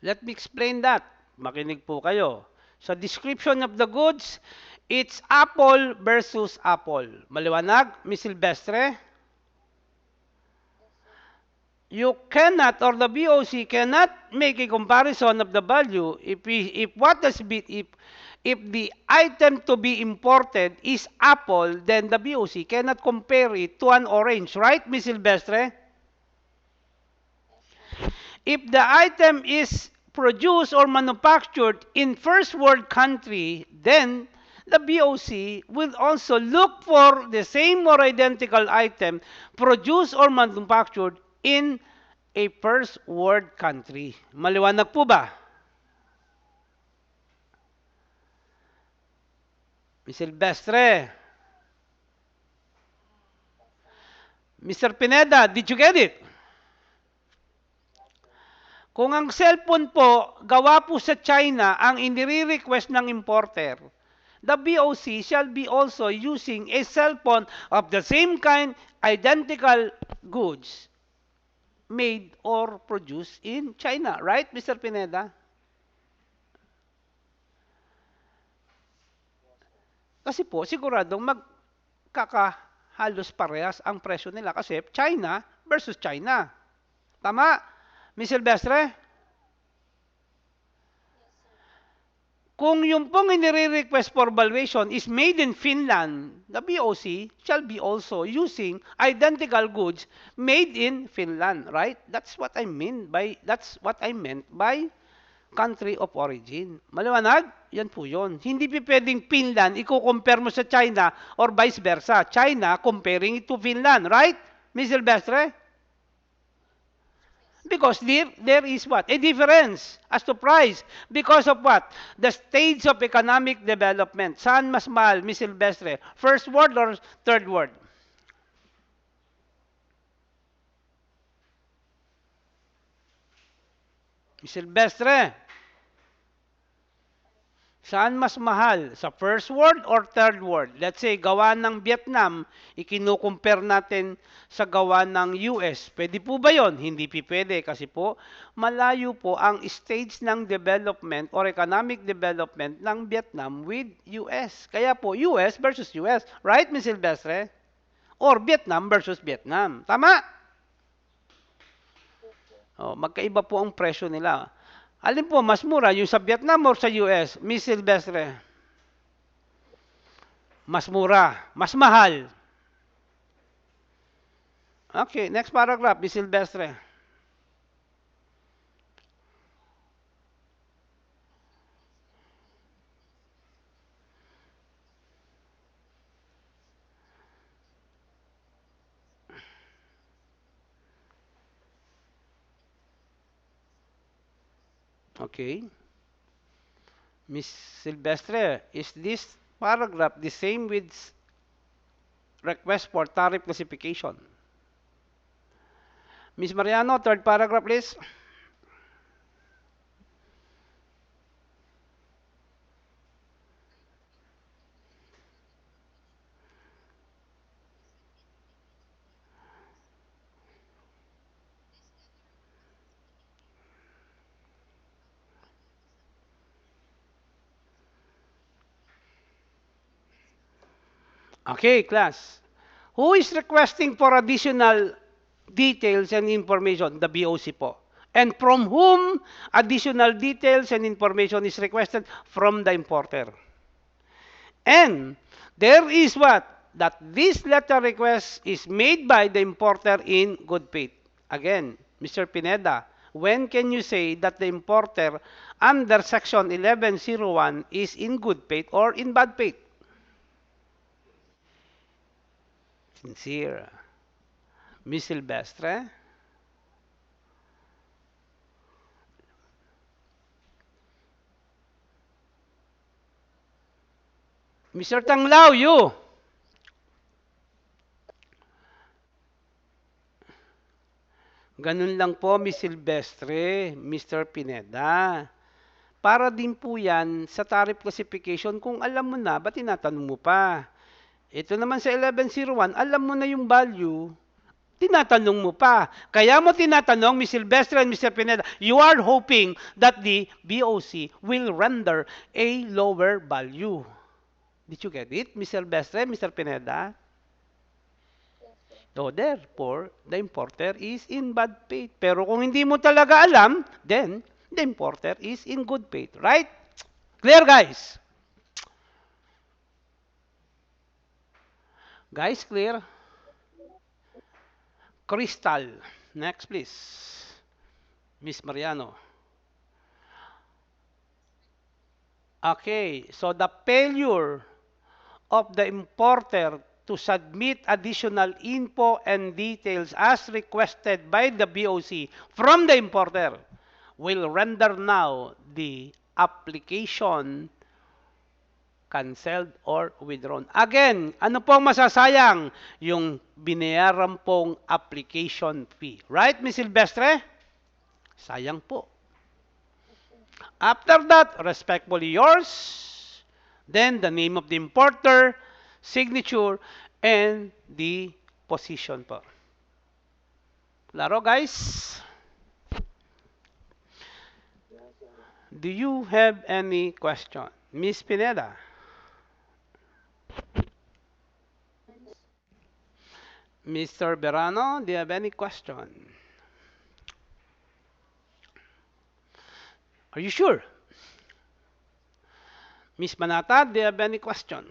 Let me explain that. Makinig po kayo. Sa description of the goods, it's apple versus apple. Maliwanag, Miss Silvestre? You cannot, or the BOC cannot make a comparison of the value if the item to be imported is apple, then the BOC cannot compare it to an orange, right, Ms. Silvestre? If the item is produced or manufactured in first world country, then the BOC will also look for the same or identical item produced or manufactured in a first world country. Maliwanag po ba? Ms. Silvestre. Mr. Pineda, did you get it? Kung ang cellphone po, gawa po sa China ang inire-request ng importer, the BOC shall be also using a cellphone of the same kind, identical goods made or produced in China. Right, Mr. Pineda? Kasi po, siguradong magkakahalos parehas ang presyo nila kasi China versus China. Tama? Ms. Silvestre? Kung yung pong inire-request for valuation is made in Finland, the BOC shall be also using identical goods made in Finland, right? That's what I meant by country of origin. Maliwanag? Yan po yun. Hindi pa pwedeng Finland, i-compare mo sa China or vice versa. China comparing it to Finland, right? Ms. Silvestre? Because there is what? A difference as to price. Because of what? The stage of economic development. Saan mas mahal, Ms. Silvestre? First world or third world? Ms. Silvestre, saan mas mahal? Sa first world or third world? Let's say, gawa ng Vietnam, ikinukumpare natin sa gawa ng US. Pwede po ba yon? Hindi po pwede kasi po, malayo po ang stage ng development or economic development ng Vietnam with US. Kaya po, US versus US. Right, Ms. Silvestre? Or Vietnam versus Vietnam. Tama? Oh, magkaiba po ang presyo nila. Alin po, mas mura, yung sa Vietnam or sa US? Miss Silvestre, mas mura, mas mahal. Okay, next paragraph, Miss Silvestre. Okay. Miss Silvestre, is this paragraph the same with request for tariff classification? Miss Mariano, third paragraph, please. Okay, class. Who is requesting for additional details and information? The BOC po. And from whom additional details and information is requested? From the importer. And there is what? That this letter request is made by the importer in good faith. Again, Mr. Pineda, when can you say that the importer under section 1101 is in good faith or in bad faith? Sincere. Miss Silvestre? Mr. Tanglao, you. Ganun lang po, Miss Silvestre, Mr. Pineda. Para din po yan sa tariff classification, kung alam mo na, ba't tinatanong mo pa? Ito naman sa 1101, alam mo na yung value, tinatanong mo pa. Kaya mo tinatanong, Miss Silvestre and Mr. Pineda, you are hoping that the BOC will render a lower value. Did you get it, Miss Silvestre, Mr. Pineda? So therefore, the importer is in bad faith. Pero kung hindi mo talaga alam, then the importer is in good faith. Right? Clear, guys? Guys, clear? Crystal. Next, please. Miss Mariano. Okay, so the failure of the importer to submit additional info and details as requested by the BOC from the importer will render now the application canceled or withdrawn. Again, ano pong masasayang? Yung binayaran pong application fee. Right, Ms. Silvestre? Sayang po. After that, respectfully yours, then the name of the importer, signature, and the position po. Klaro, guys? Do you have any question? Miss Pineda? Mr. Verano, do you have any question? Are you sure? Miss Manata, do you have any question?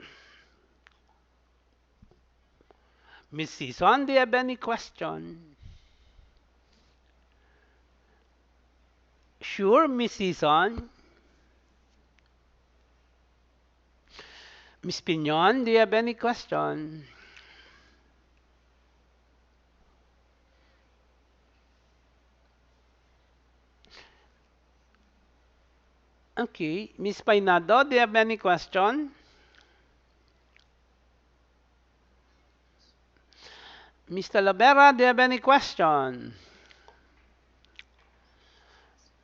Miss Sison, do you have any question? Sure, Miss Season. Miss Pinion, do you have any question? Okay. Miss Painado, do you have any question? Miss Talavera, do you have any question?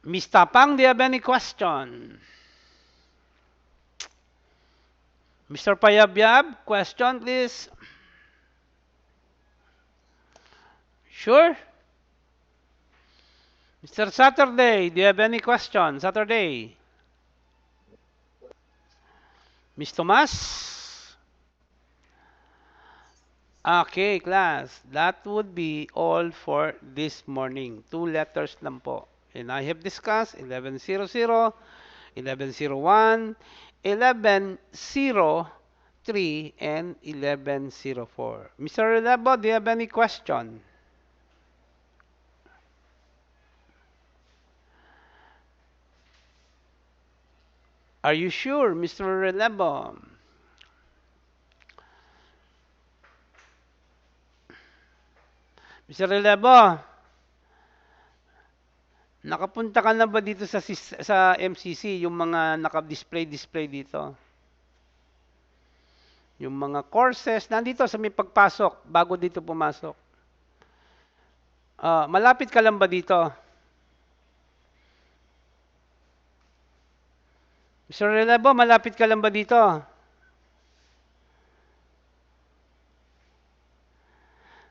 Miss Tapang, do you have any question? Mr. Payabyab, question please. Sure? Mr. Saturday, do you have any question? Saturday. Miss Tomas? Okay, class. That would be all for this morning. 2 letters lang po. And I have discussed 1100, 1101, 1103, and 1104. Mr. Relabo, do you have any question? Are you sure, Mr. Relabo? Mr. Relabo, nakapunta ka na ba dito sa MCC, yung mga naka-display dito? Yung mga courses, nandito sa may pagpasok, bago dito pumasok. Malapit ka lang ba dito? Mr. Relabo, malapit ka lang ba dito?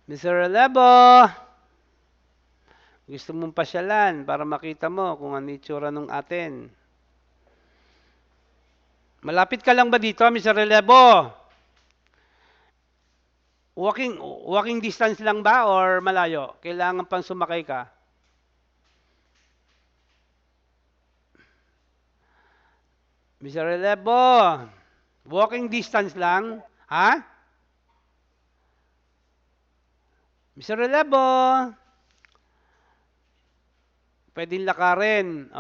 Mr. Relabo, gusto mong pasyalan para makita mo kung ano itsura nung atin. Malapit ka lang ba dito, Mr. Relabo? Walking distance lang ba or malayo? Kailangan pang sumakay ka? Mr. Relabo, walking distance lang? Ha? Mr. Relabo, pwedeng lakarin.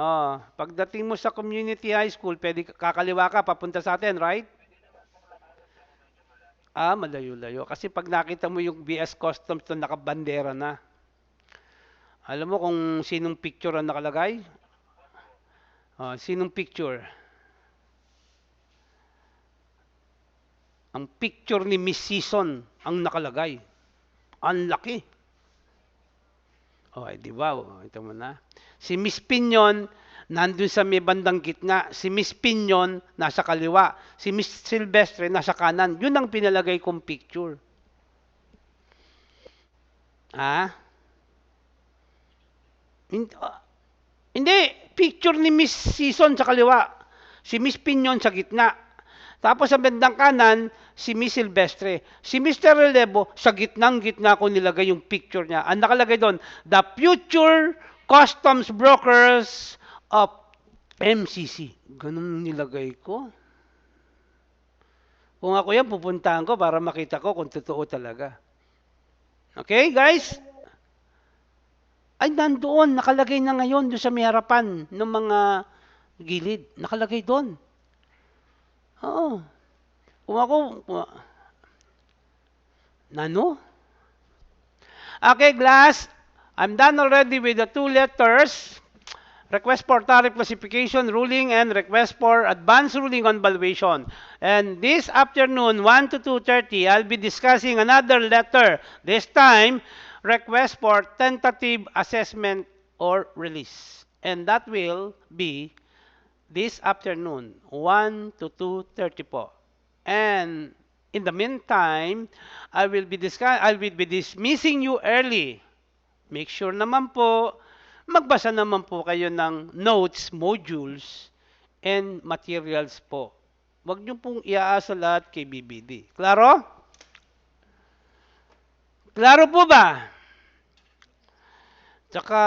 Pagdating mo sa community high school, pwede kakaliwa ka, papunta sa atin, right? Malayo-layo. Kasi pag nakita mo yung BS Customs to nakabandera na. Alam mo kung sinong picture ang nakalagay? Sinong picture? Ang picture ni Miss Season ang nakalagay. Ang laki. Di ba? Ito mo na. Si Miss Pinion, nandun sa may bandang gitna. Si Miss Pinion, nasa kaliwa. Si Miss Silvestre, nasa kanan. Yun ang pinalagay kong picture. Hindi. Picture ni Miss Season sa kaliwa. Si Miss Pinion sa gitna. Tapos sa bandang kanan, si Miss Silvestre. Si Mr. Relevo, sa gitnang-gitna ko nilagay yung picture niya. Ang nakalagay doon, the future customs brokers of MCC. Ganun nilagay ko. Kung ako yan, pupuntahan ko para makita ko kung totoo talaga. Okay, guys? Ay, nandoon. Nakalagay na ngayon doon sa may harapan ng mga gilid. Nakalagay doon. Oo. Kung ako, nano? Okay, class. I'm done already with the 2 letters. Request for tariff classification ruling and request for advance ruling on valuation. And this afternoon, 1 to 2:30, I'll be discussing another letter. This time, request for tentative assessment or release. And that will be this afternoon, 1 to 2:30 po. And in the meantime, I will be dismissing you early. Make sure naman po, magbasa naman po kayo ng notes, modules, and materials po. Huwag niyo pong iaasa lahat kay BBD. Klaro? Klaro po ba? Tsaka,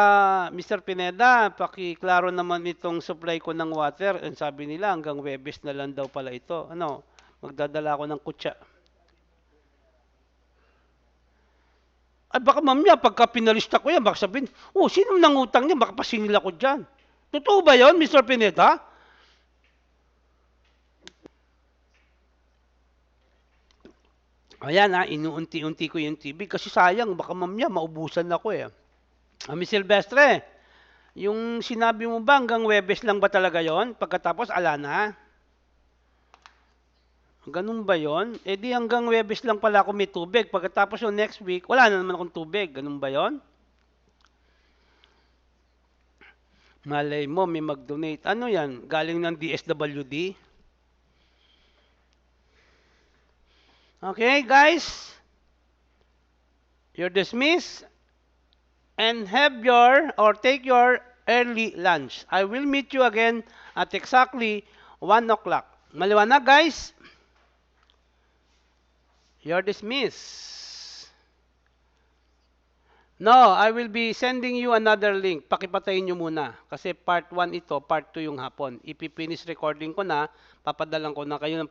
Mr. Pineda, pakiklaro naman itong supply ko ng water. And sabi nila, hanggang Webes na lang daw pala ito. Magdadala ako ng kutsa. Ay, baka mamaya, pagka pinalista ko yan, baka sabihin, sino nangutang niya? Baka pasingil ako dyan. Totoo ba yon, Mr. Pineda? Ayan ha, inuunti-unti ko yung TV kasi sayang, baka mamaya maubusan ako eh. Miss Silvestre, yung sinabi mo ba hanggang Webes lang ba talaga yon? Pagkatapos ala na? Ganun ba yon? Eh di hanggang Webes lang pala ako may tubig. Pagkatapos yung next week, wala na naman akong tubig. Ganun ba yon? Malay mo, may mag-donate. Ano yan? Galing ng DSWD? Okay, guys? You're dismissed and have your or take your early lunch. I will meet you again at exactly 1 o'clock. Maliwanag, guys? You're dismissed. No, I will be sending you another link. Pakipatayin nyo muna. Kasi part 1 ito, part 2 yung hapon. Ipipinish recording ko na, papadalan ko na kayo ng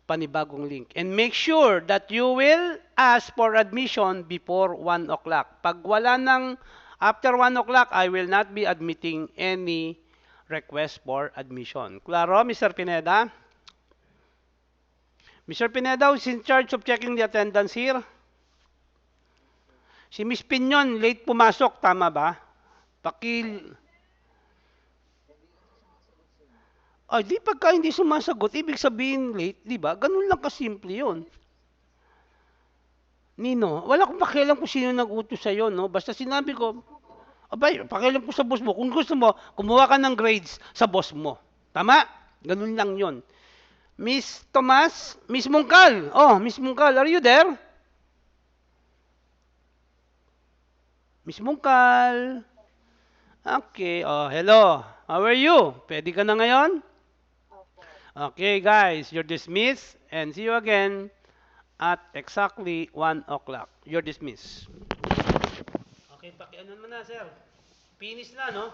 panibagong link. And make sure that you will ask for admission before 1 o'clock. Pag wala nang after 1 o'clock, I will not be admitting any request for admission. Klaro, Mr. Pineda? Mr. Pineda is in charge of checking the attendance here. Si Miss Pinyon, late pumasok, tama ba? Pakil... Ay, di pagka hindi sumasagot, ibig sabihin late, di ba? Ganun lang kasimple yun. Nino, wala akong pakialam kung sino nag-utos sa'yo, no? Basta sinabi ko, abay, pakialam ko sa boss mo. Kung gusto mo, kumuha ka ng grades sa boss mo. Tama? Ganun lang yon. Miss Tomas, Miss Mungkal. Oh, Miss Mungkal, are you there? Miss Mungkal. Okay, oh, hello. How are you? Pwede ka na ngayon? Okay, guys, you're dismissed and see you again at exactly 1 o'clock. You're dismissed. Okay, pakianon mo na, sir. Finish na, no?